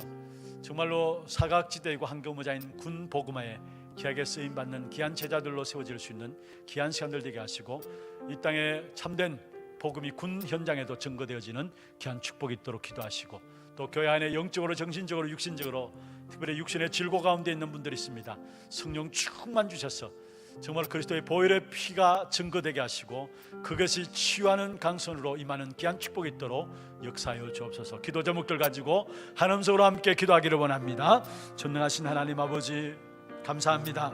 정말로 사각지대이고 한겨무자인 군 복음화에 귀하게 쓰임받는 귀한 제자들로 세워질 수 있는 귀한 시간들 되게 하시고, 이 땅에 참된 복음이 군 현장에도 증거되어지는 귀한 축복이 있도록 기도하시고, 또 교회 안에 영적으로 정신적으로 육신적으로 특별히 육신의 질고 가운데 있는 분들이 있습니다. 성령 충만 주셔서 정말 그리스도의 보혈의 피가 증거되게 하시고 그것이 치유하는 강선으로 임하는 귀한 축복이 있도록 역사하여 주옵소서. 기도 제목들 가지고 한 음성으로 함께 기도하기를 원합니다. 전능하신 하나님 아버지, 감사합니다.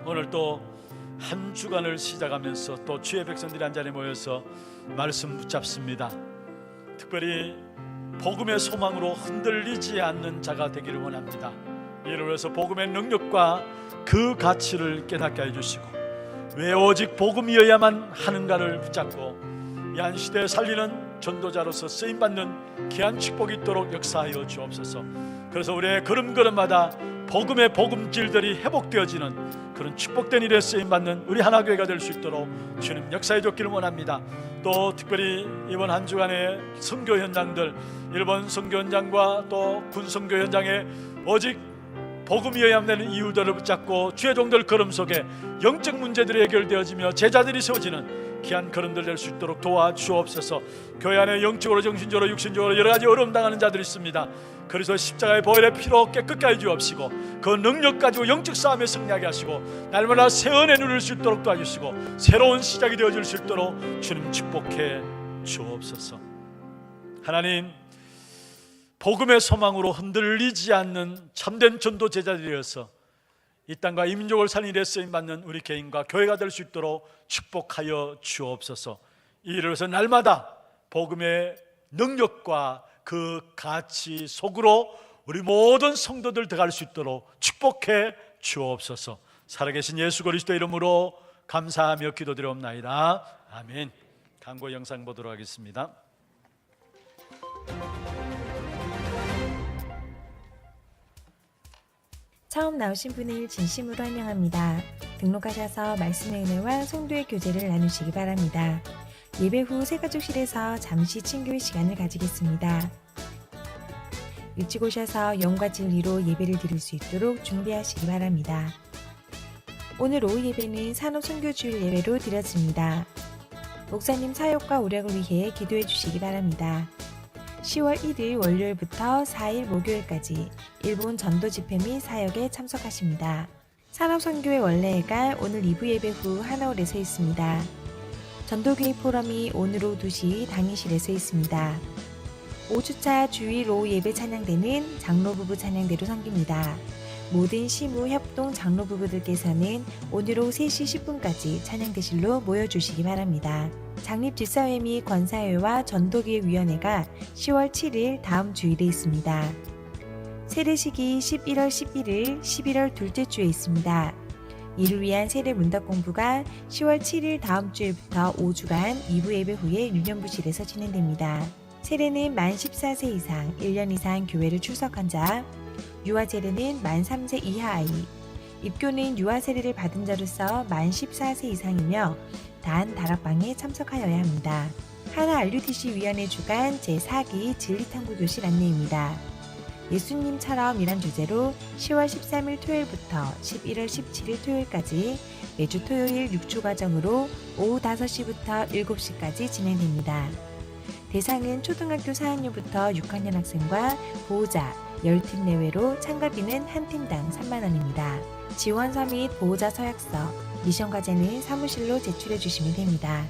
오늘 또 한 주간을 시작하면서 또 주의 백성들이 한 자리에 모여서 말씀 붙잡습니다. 특별히 복음의 소망으로 흔들리지 않는 자가 되기를 원합니다. 이를 위해서 복음의 능력과 그 가치를 깨닫게 해주시고, 왜 오직 복음이어야만 하는가를 붙잡고 이 한 시대에 살리는 전도자로서 쓰임받는 귀한 축복이 있도록 역사하여 주옵소서. 그래서 우리의 걸음걸음마다 복음의 복음질들이 회복되어지는 그런 축복된 일에 쓰임받는 우리 하나교회가 될 수 있도록 주님 역사해 줬기를 원합니다. 또 특별히 이번 한 주간의 선교 현장들, 일본 선교 현장과 또 군 선교 현장에 오직 복음이어야 되는 이유들을 붙잡고 주의 종들 걸음 속에 영적 문제들이 해결되어지며 제자들이 세워지는 귀한 걸음들 될 수 있도록 도와주옵소서. 교회 안에 영적으로 정신적으로 육신적으로 여러 가지 어려움 당하는 자들이 있습니다. 그래서 십자가의 보혈의 피로 깨끗게 해 주옵시고 그 능력 가지고 영적 싸움에 승리하게 하시고 날마다 새 은혜 누릴 수 있도록 도와주시고 새로운 시작이 되어질 수 있도록 주님 축복해 주옵소서. 하나님, 복음의 소망으로 흔들리지 않는 참된 전도 제자들이어서 이 땅과 이 민족을 살리는 일에 쓰임받는 우리 개인과 교회가 될 수 있도록 축복하여 주옵소서. 이 일을 위해서 날마다 복음의 능력과 그 가치 속으로 우리 모든 성도들 들어갈 수 있도록 축복해 주옵소서. 살아계신 예수 그리스도 이름으로 감사하며 기도드리옵나이다. 아멘. 광고 영상 보도록 하겠습니다. 처음 나오신 분을 진심으로 환영합니다. 등록하셔서 말씀의 은혜와 성도의 교제를 나누시기 바랍니다. 예배 후 새가족실에서 잠시 친교의 시간을 가지겠습니다. 일찍 오셔서 영과 진리로 예배를 드릴 수 있도록 준비하시기 바랍니다. 오늘 오후 예배는 산업선교주일 예배로 드려집니다. 목사님 사역과 우력을 위해 기도해 주시기 바랍니다. 10월 1일 월요일부터 4일 목요일까지 일본 전도 집회 및 사역에 참석하십니다. 산업선교회 원래회가 오늘 2부 예배 후 하나홀에서 있습니다. 전도교회 포럼이 오늘 오후 2시 당일실에서 있습니다. 5주차 주일 오후 예배 찬양대는 장로부부 찬양대로 섬깁니다. 모든 시무 협동 장로부부들께서는 오늘 오후 3시 10분까지 찬양대실로 모여주시기 바랍니다. 장립집사회 및 권사회와 전도기획위원회가 10월 7일 다음 주일에 있습니다. 세례식이 11월 11일, 11월 둘째 주에 있습니다. 이를 위한 세례 문답 공부가 10월 7일 다음 주일부터 5주간 2부 예배 후에 유년부실에서 진행됩니다. 세례는 만 14세 이상, 1년 이상 교회를 출석한 자, 유아 세례는 만 3세 이하 아이, 입교는 유아 세례를 받은 자로서 만 14세 이상이며 단 다락방에 참석하여야 합니다. 하나 RUTC 위원회 주관 제4기 진리탐구교실 안내입니다. 예수님처럼 이란 주제로 10월 13일 토요일부터 11월 17일 토요일까지 매주 토요일 6주 과정으로 오후 5시부터 7시까지 진행됩니다. 대상은 초등학교 4학년부터 6학년 학생과 보호자 10팀 내외로 참가비는 한 팀당 3만원입니다. 지원서 및 보호자 서약서, 미션 과제는 사무실로 제출해 주시면 됩니다.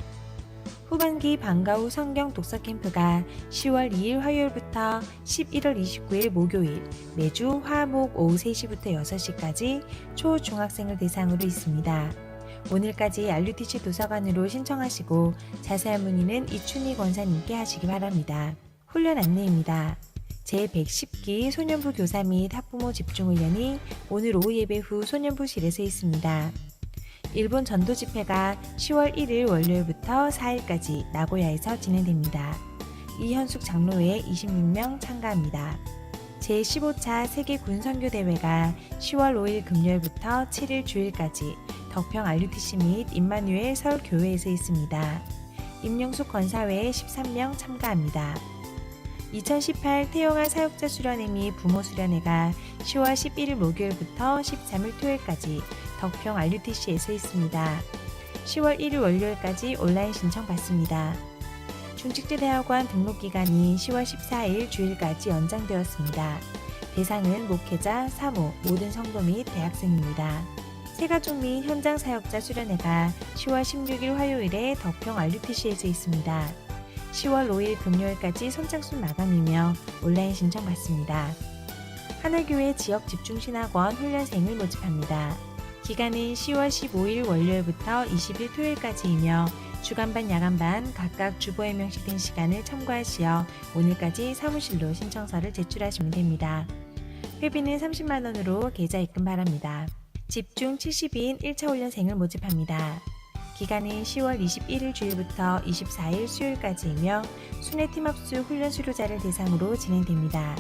후반기 방과후 성경 독서 캠프가 10월 2일 화요일부터 11월 29일 목요일 매주 화, 목 오후 3시부터 6시까지 초, 중학생을 대상으로 있습니다. 오늘까지 RUTC 도서관으로 신청하시고 자세한 문의는 이춘희 권사님께 하시기 바랍니다. 훈련 안내입니다. 제110기 소년부 교사 및 학부모 집중훈련이 오늘 오후 예배 후 소년부실에서 있습니다. 일본 전도 집회가 10월 1일 월요일부터 4일까지 나고야에서 진행됩니다. 이현숙 장로회 26명 참가합니다. 제15차 세계 군선교대회가 10월 5일 금요일부터 7일 주일까지 덕평 RUTC 및 임마누엘 서울교회에서 있습니다. 임영숙 권사회 13명 참가합니다. 2018 태영아 사역자 수련회 및 부모 수련회가 10월 11일 목요일부터 13일 토요일까지 덕평 RUTC에서 있습니다. 10월 1일 월요일까지 온라인 신청 받습니다. 중직제대학원 등록기간이 10월 14일 주일까지 연장되었습니다. 대상은 목회자, 사모, 모든 성도 및 대학생입니다. 새가족 및 현장 사역자 수련회가 10월 16일 화요일에 덕평 RUTC에서 있습니다. 10월 5일 금요일까지 선착순 마감이며 온라인 신청 받습니다. 하늘교회 지역 집중신학원 훈련생을 모집합니다. 기간은 10월 15일 월요일부터 20일 토요일까지이며 주간반, 야간반 각각 주보 해명식 시간을 참고하시어 오늘까지 사무실로 신청서를 제출하시면 됩니다. 회비는 30만 원으로 계좌 입금 바랍니다. 집중 70인 1차 훈련생을 모집합니다. 기간은 10월 21일 주일부터 24일 수요일까지이며 순회팀 합수 훈련 수료자를 대상으로 진행됩니다.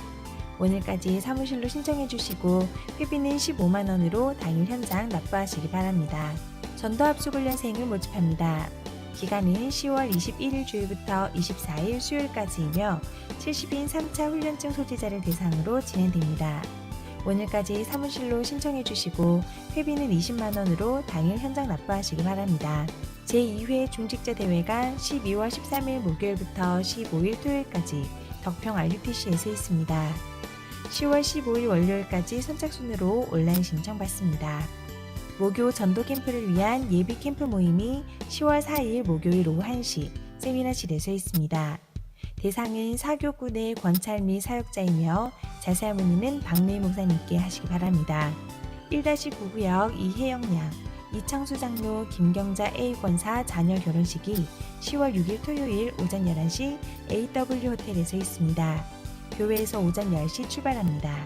오늘까지 사무실로 신청해 주시고 회비는 15만 원으로 당일 현장 납부하시기 바랍니다. 전도 합숙 훈련생을 모집합니다. 기간은 10월 21일 주일부터 24일 수요일까지이며 70인 3차 훈련증 소지자를 대상으로 진행됩니다. 오늘까지 사무실로 신청해 주시고 회비는 20만 원으로 당일 현장 납부하시기 바랍니다. 제2회 중직자 대회가 12월 13일 목요일부터 15일 토요일까지 덕평 RUTC에서 있습니다. 10월 15일 월요일까지 선착순으로 온라인 신청 받습니다. 목요 전도 캠프를 위한 예비 캠프 모임이 10월 4일 목요일 오후 1시 세미나실에서 있습니다. 대상은 사교군의 권찰 및 사역자이며 자세한 문의는 박래희 목사님께 하시기 바랍니다. 1-9구역 이혜영 양, 이창수 장로 김경자 A 권사 자녀 결혼식이 10월 6일 토요일 오전 11시 AW 호텔에서 있습니다. 교회에서 오전 10시 출발합니다.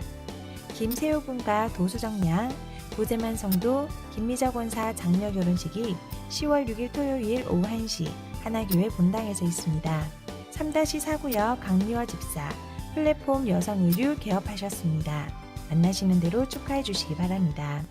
김세호 군과 도수정 양, 고재만 성도 김미자 권사 장녀 결혼식이 10월 6일 토요일 오후 1시 하나교회 본당에서 있습니다. 3-4구역 강미화 집사, 플랫폼 여성의류 개업하셨습니다. 만나시는 대로 축하해 주시기 바랍니다.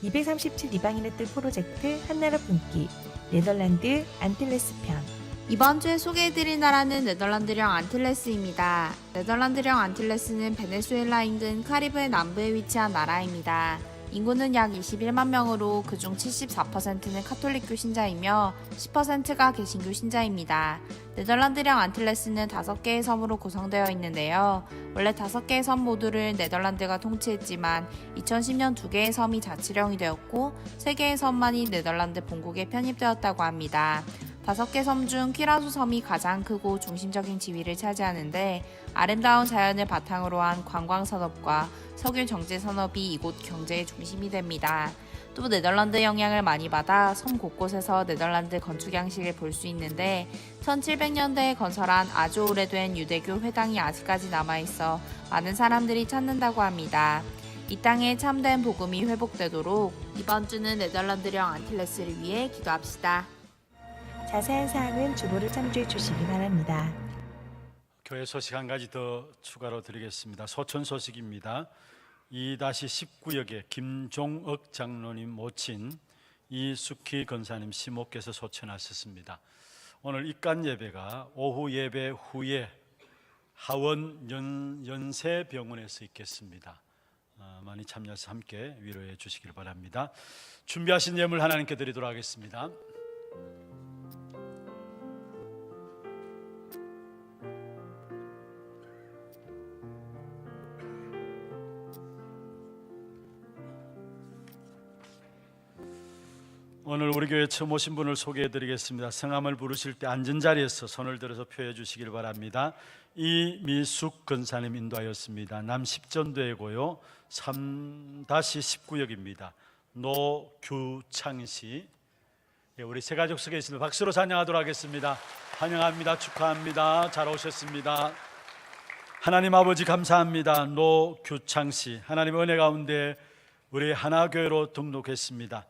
237 이방인의 뜻 프로젝트 한나라 품기 네덜란드 안틸레스 편. 이번 주에 소개해드릴 나라는 네덜란드령 안틸레스입니다. 네덜란드령 안틸레스는 베네수엘라 인근 카리브해 남부에 위치한 나라입니다. 인구는 약 21만 명으로 그중 74%는 카톨릭교 신자이며 10%가 개신교 신자입니다. 네덜란드령 안틸레스는 5개의 섬으로 구성되어 있는데요. 원래 5개의 섬 모두를 네덜란드가 통치했지만 2010년 2개의 섬이 자치령이 되었고 3개의 섬만이 네덜란드 본국에 편입되었다고 합니다. 5개 섬 중 키라수 섬이 가장 크고 중심적인 지위를 차지하는데 아름다운 자연을 바탕으로 한 관광산업과 석유 정제 산업이 이곳 경제의 중심이 됩니다. 또 네덜란드 영향을 많이 받아 섬 곳곳에서 네덜란드 건축 양식을 볼 수 있는데 1700년대에 건설한 아주 오래된 유대교 회당이 아직까지 남아있어 많은 사람들이 찾는다고 합니다. 이 땅에 참된 복음이 회복되도록 이번 주는 네덜란드령 안틸레스를 위해 기도합시다. 자세한 사항은 주보를 참조해 주시기 바랍니다. 교회 소식 한 가지 더 추가로 드리겠습니다. 소천 소식입니다. 2-19역에 김종억 장로님 모친 이숙희 권사님 시모께서 소천하셨습니다. 오늘 입간 예배가 오후 예배 후에 하원 연세병원에서 있겠습니다. 많이 참여해서 함께 위로해 주시길 바랍니다. 준비하신 예물 하나님께 드리도록 하겠습니다. 오늘 우리 교회 처음 오신 분을 소개해 드리겠습니다. 성함을 부르실 때 앉은 자리에서 손을 들어서 표해 주시길 바랍니다. 이미숙 권사님 인도하였습니다. 남십전도이고요 3-19역입니다. 노규창씨. 우리 새가족 속에 있습니다. 박수로 찬양하도록 하겠습니다. 환영합니다. 축하합니다. 잘 오셨습니다. 하나님 아버지 감사합니다. 노규창씨, 하나님 은혜 가운데 우리 하나교회로 등록했습니다.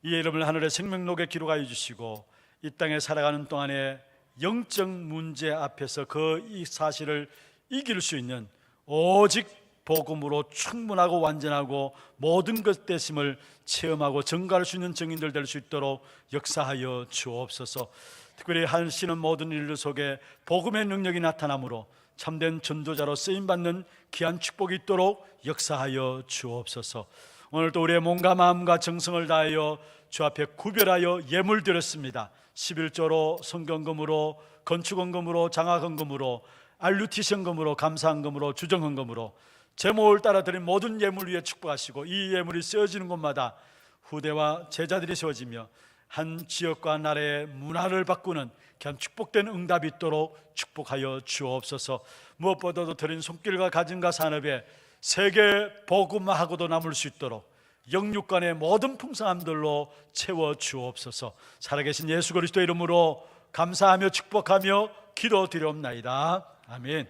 이 이름을 하늘의 생명록에 기록하여 주시고 이 땅에 살아가는 동안에 영적 문제 앞에서 그 이 사실을 이길 수 있는 오직 복음으로 충분하고 완전하고 모든 것 되심을 체험하고 증거할 수 있는 증인들 될 수 있도록 역사하여 주옵소서. 특별히 하시는 모든 일 속에 복음의 능력이 나타나므로 참된 전도자로 쓰임받는 귀한 축복이 있도록 역사하여 주옵소서. 오늘도 우리의 몸과 마음과 정성을 다하여 주 앞에 구별하여 예물 드렸습니다. 11조로 성경금으로 건축헌금으로 장학헌금으로 알루티션금으로 감사헌금으로 주정헌금으로 제목을 따라 드린 모든 예물 위에 축복하시고 이 예물이 쓰여지는 곳마다 후대와 제자들이 세워지며 한 지역과 나라의 문화를 바꾸는 귀한 축복된 응답이 있도록 축복하여 주옵소서. 무엇보다도 드린 손길과 가정과 산업에 세계 복음화하고도 남을 수 있도록 영육간의 모든 풍성함들로 채워 주옵소서. 살아계신 예수 그리스도 이름으로 감사하며 축복하며 기도드리옵나이다. 아멘.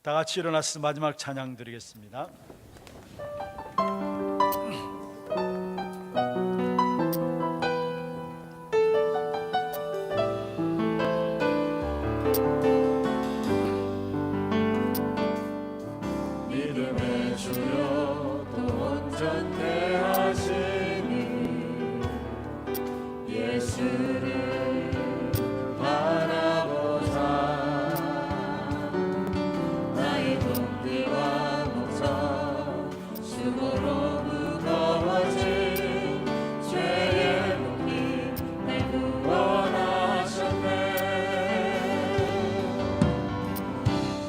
다 같이 일어나서 마지막 찬양 드리겠습니다. 믿음의 주여 또 온전케 하시니 예수를 바라보자. 나의 동기와 목적 수고로 무거워진 죄의 무기 날 구원하셨네.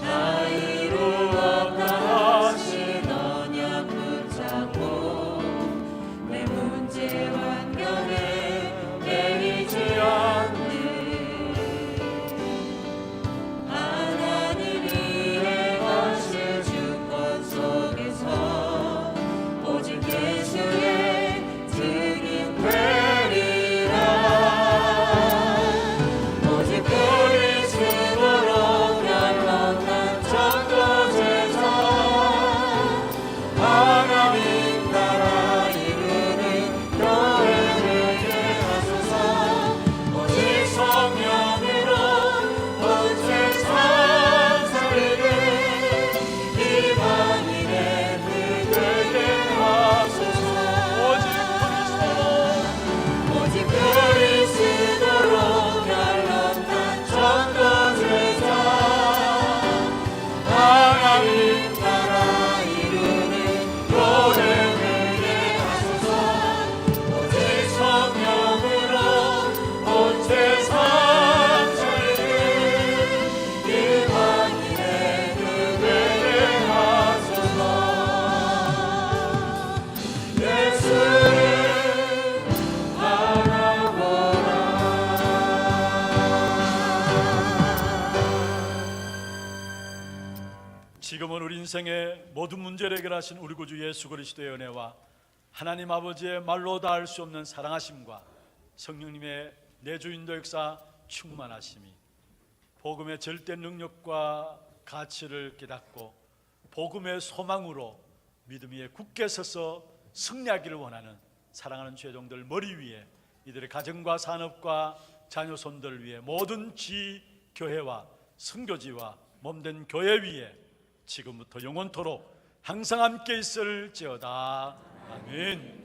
나 이루었다 하신 언약 붙잡고 내 문제 환경에 내리지 않는 하나님 위에 거실 주권 속에서 오직 예수의 증인 되리라. 오직 그리스도로 결론난 전도제자 하나님 나라 이루는 교회되게 하소서. 오직 성령으로 온 세상 살리는 이방인의 그 되게 하소서. 오직 그리스도로 결론난 전도제자 하나님 나라 이루는 교회되게 하소서. 오직 성령으로 온 세상 살리는 이방인의 그 되게 하소서. 예수를 바라보라. 지금은 우리 인생의 모든 문제를 해결하신 우리 구주 예수 그리스도의 은혜와 하나님 아버지의 말로 닿을 수 없는 사랑하심과 성령님의 내주인도 역사 충만하심이 복음의 절대 능력과 가치를 깨닫고 복음의 소망으로 믿음 위에 굳게 서서 승리하기를 원하는 사랑하는 죄종들 머리 위에 이들의 가정과 산업과 자녀 손들 위에 모든 지 교회와 선교지와 몸된 교회 위에 지금부터 영원토록 항상 함께 있을지어다. 아멘.